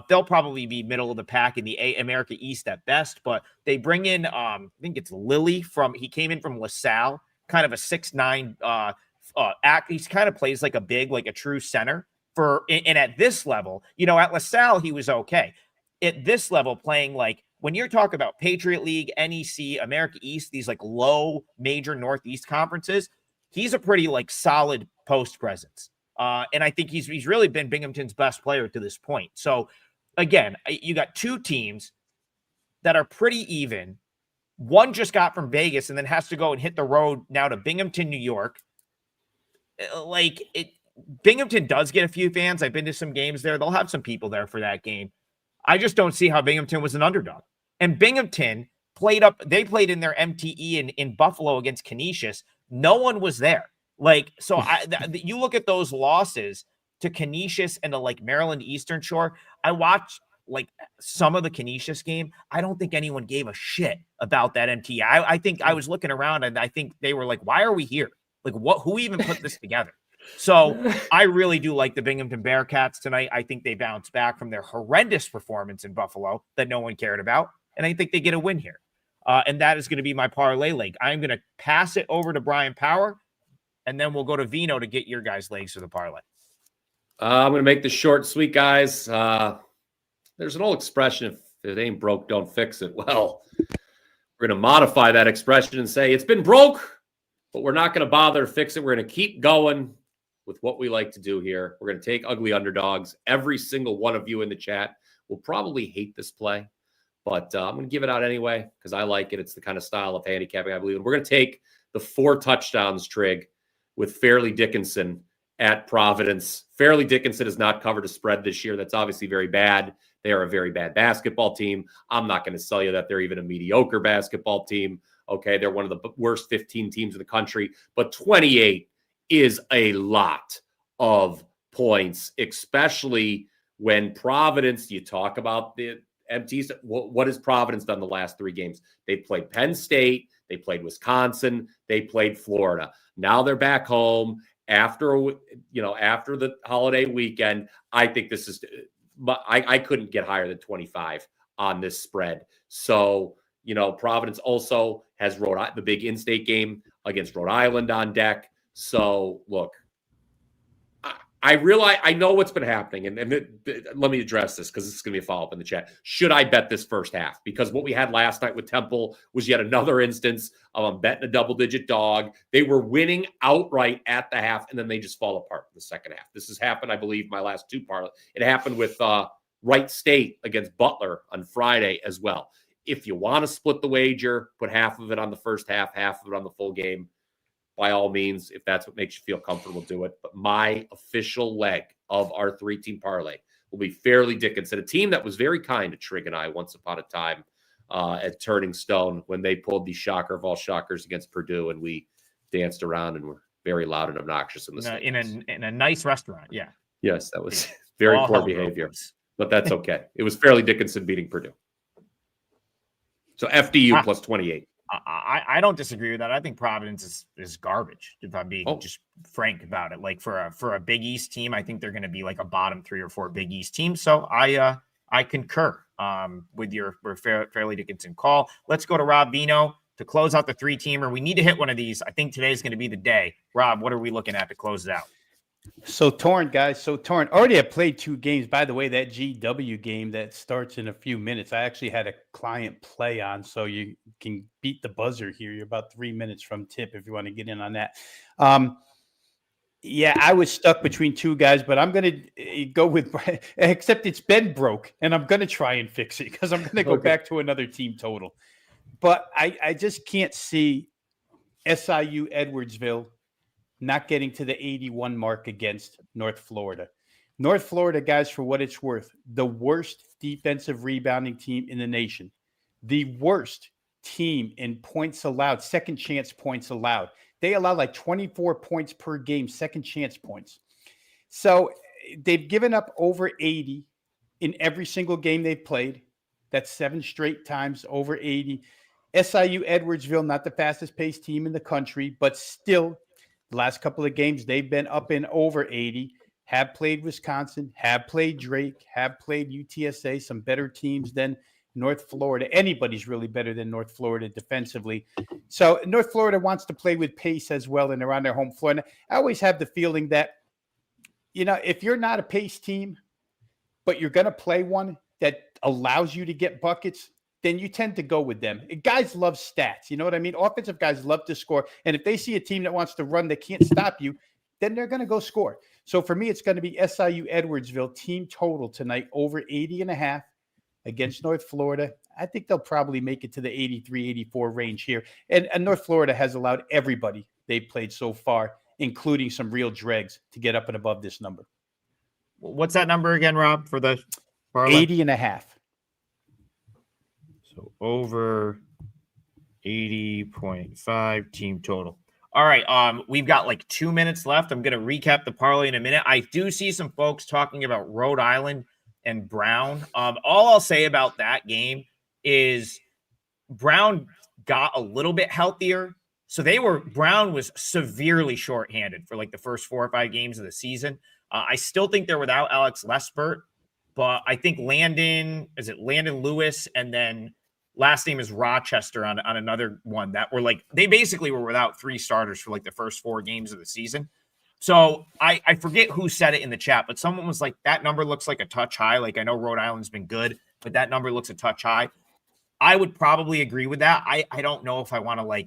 [SPEAKER 1] They'll probably be middle of the pack in the America East at best, but they bring in, I think it's Lilly he came in from LaSalle, kind of a 6'9", he kind of plays like a true center and at this level, at LaSalle, he was okay. At this level, playing like, when you're talking about Patriot League, NEC, America East, these like low major Northeast conferences, he's a pretty like solid post presence. And I think he's really been Binghamton's best player to this point. So again, you got 2 teams that are pretty even. One just got from Vegas and then has to go and hit the road now to Binghamton, New York. Binghamton does get a few fans. I've been to some games there. They'll have some people there for that game. I just don't see how Binghamton was an underdog. And Binghamton played in their MTE in Buffalo against Canisius. No one was there. You look at those losses to Canisius and to like Maryland Eastern Shore. I watched like some of the Canisius game. I don't think anyone gave a shit about that MTE. I think I was looking around and I think they were like, why are we here? Like who even put this together? So I really do like the Binghamton Bearcats tonight. I think they bounce back from their horrendous performance in Buffalo that no one cared about. And I think they get a win here. And that is going to be my parlay leg. I'm going to pass it over to Brian Power, and then we'll go to Veno to get your guys' legs for the parlay.
[SPEAKER 2] I'm going to make this short, sweet, guys. There's an old expression, if it ain't broke, don't fix it. Well, we're going to modify that expression and say it's been broke, but we're not going to bother to fix it. We're going to keep going with what we like to do here. We're going to take ugly underdogs. Every single one of you in the chat will probably hate this play, but I'm going to give it out anyway because I like it. It's the kind of style of handicapping I believe in. We're going to take the 4 touchdowns, Trigg, with Farleigh Dickinson at Providence. Farleigh Dickinson has not covered a spread this year. That's obviously very bad. They are a very bad basketball team. I'm not going to sell you that they're even a mediocre basketball team. Okay, they're one of the worst 15 teams in the country, but 28 is a lot of points, especially when Providence, you talk about the empties. What has Providence done the last 3 games? They played Penn State, they played Wisconsin, they played Florida. Now they're back home after the holiday weekend. I think this is, I couldn't get higher than 25 on this spread. So, Providence also has the big in-state game against Rhode Island on deck. So look, I realize, I know what's been happening, and let me address this because this is going to be a follow-up in the chat. Should I bet this first half? Because what we had last night with Temple was yet another instance of I'm betting a double-digit dog. They were winning outright at the half, and then they just fall apart in the second half. This has happened, I believe, my last 2 parlays. It happened with Wright State against Butler on Friday as well. If you want to split the wager, put half of it on the first half, half of it on the full game. By all means, if that's what makes you feel comfortable, do it. But my official leg of our 3-team parlay will be Farleigh Dickinson, a team that was very kind to Trigg and I once upon a time at Turning Stone when they pulled the shocker of all shockers against Purdue, and we danced around and were very loud and obnoxious in the
[SPEAKER 1] in a nice restaurant. Yeah.
[SPEAKER 2] Yes, that was very poor behavior, but that's okay. It was Farleigh Dickinson beating Purdue. So FDU plus 28.
[SPEAKER 1] I don't disagree with that. I think Providence is garbage, if I'm being just frank about it. Like for a Big East team, I think they're going to be like a bottom 3 or 4 Big East team. So I concur with your Farleigh Dickinson call. Let's go to Rob Veno to close out the 3-teamer. We need to hit one of these. I think today's going to be the day. Rob, what are we looking at to close it out?
[SPEAKER 3] So torn, guys. So torn. Already I played 2 games. By the way, that GW game that starts in a few minutes, I actually had a client play on, so you can beat the buzzer here. You're about 3 minutes from tip if you want to get in on that. Yeah, I was stuck between 2 guys, but I'm going to go with – except it's been broke, and I'm going to try and fix it because I'm going to go back to another team total. But I just can't see SIU Edwardsville not getting to the 81 mark against North Florida. North Florida, guys, for what it's worth, the worst defensive rebounding team in the nation, the worst team in points allowed, second chance points allowed. They allow like 24 points per game, second chance points. So they've given up over 80 in every single game they've played. That's 7 straight times over 80. SIU Edwardsville, not the fastest paced team in the country, but still the last couple of games, they've been up in over 80, have played Wisconsin, have played Drake, have played UTSA, some better teams than North Florida. Anybody's really better than North Florida defensively. So North Florida wants to play with pace as well, and they're on their home floor. And I always have the feeling that, if you're not a pace team, but you're going to play one that allows you to get buckets, then you tend to go with them. Guys love stats. You know what I mean? Offensive guys love to score. And if they see a team that wants to run that can't stop you, then they're going to go score. So for me, it's going to be SIU Edwardsville team total tonight over 80.5 against North Florida. I think they'll probably make it to the 83, 84 range here. And North Florida has allowed everybody they've played so far, including some real dregs, to get up and above this number.
[SPEAKER 1] What's that number again, Rob, for the parlay?
[SPEAKER 3] 80.5.
[SPEAKER 1] So over 80.5 team total. All right. We've got like 2 minutes left. I'm going to recap the parlay in a minute. I do see some folks talking about Rhode Island and Brown. All I'll say about that game is Brown got a little bit healthier. So Brown was severely shorthanded for like the first 4 or 5 games of the season. I still think they're without Alex Lespert, but I think Landon Lewis, and then last name is Rochester on another one that were like, they basically were without 3 starters for like the first 4 games of the season. So I forget who said it in the chat, but someone was like, that number looks like a touch high. Like, I know Rhode Island's been good, but that number looks a touch high. I would probably agree with that. I don't know if I want to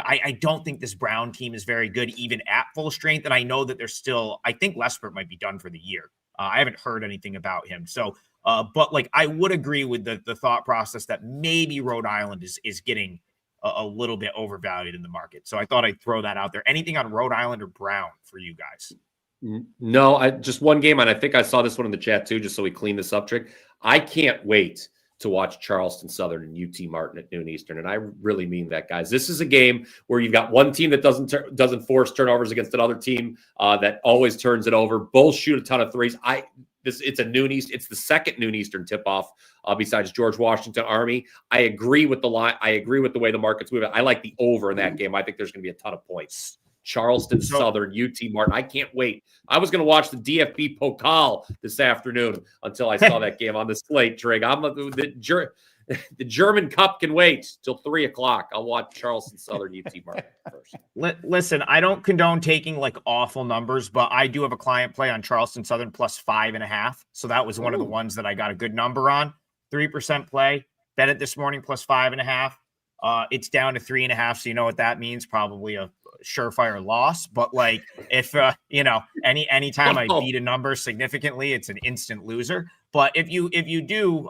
[SPEAKER 1] I don't think this Brown team is very good, even at full strength. And I know that they're still, I think Lespert might be done for the year. I haven't heard anything about him. So, but like, I would agree with the thought process that maybe Rhode Island is getting a little bit overvalued in the market. So I thought I'd throw that out there. Anything on Rhode Island or Brown for you guys?
[SPEAKER 2] No, I just one game, and I think I saw this one in the chat too, just so we clean this up, Trigg. I can't wait to watch Charleston Southern and UT Martin at noon Eastern, and I really mean that, guys. This is a game where you've got one team that doesn't force turnovers against another team that always turns it over. Both shoot a ton of threes. It's a noon East. It's the second noon Eastern tip-off besides George Washington Army. I agree with the line. I agree with the way the market's moving. I like the over in that game. I think there's going to be a ton of points. Charleston Southern, UT Martin. I can't wait. I was going to watch the DFB Pokal this afternoon until I saw that game on the slate, Trigg. The German Cup can wait till 3:00. I'll watch Charleston Southern, UT Martin first.
[SPEAKER 1] Listen, I don't condone taking like awful numbers, but I do have a client play on Charleston Southern plus 5.5. So that was one of the ones that I got a good number on. 3% play. Bet it this morning plus 5.5. It's down to 3.5. So you know what that means? Probably a surefire loss. But like if anytime I beat a number significantly, it's an instant loser. But if you do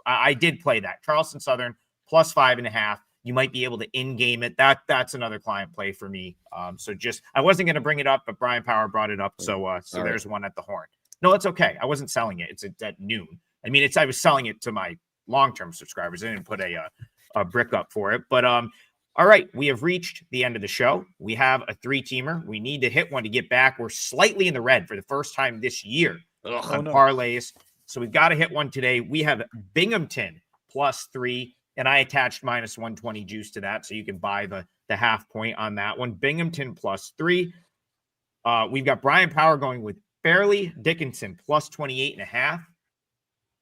[SPEAKER 1] I did play that Charleston Southern plus 5.5. You might be able to in-game it. That's another client play for me. So I wasn't going to bring it up, but Brian Power brought it up. So there's one at the horn. No, it's okay. I wasn't selling it. It's at noon. I mean, I was selling it to my long-term subscribers. I didn't put a brick up for it. But all right, we have reached the end of the show. We have a 3-teamer. We need to hit one to get back. We're slightly in the red for the first time this year on parlays. So we've got to hit one today. We have Binghamton plus 3, and I attached minus 120 juice to that, so you can buy the half point on that one. Binghamton plus 3. We've got Brian Power going with Farleigh Dickinson plus 28.5.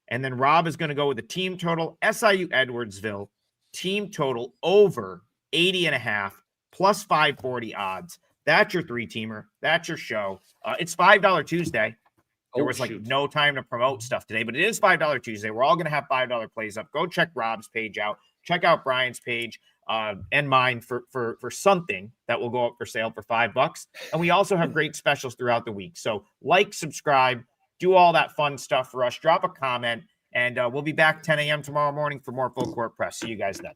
[SPEAKER 1] And then Rob is going to go with the team total, SIU Edwardsville, team total over 80.5, plus 540 odds. That's your 3-teamer. That's your show. It's $5 Tuesday. There was no time to promote stuff today, but it is $5 Tuesday. We're all going to have $5 plays up. Go check Rob's page out. Check out Brian's page and mine for something that will go up for sale for $5. And we also have great specials throughout the week. So like, subscribe, do all that fun stuff for us. Drop a comment, and we'll be back 10 a.m. tomorrow morning for more Full Court Press. See you guys then.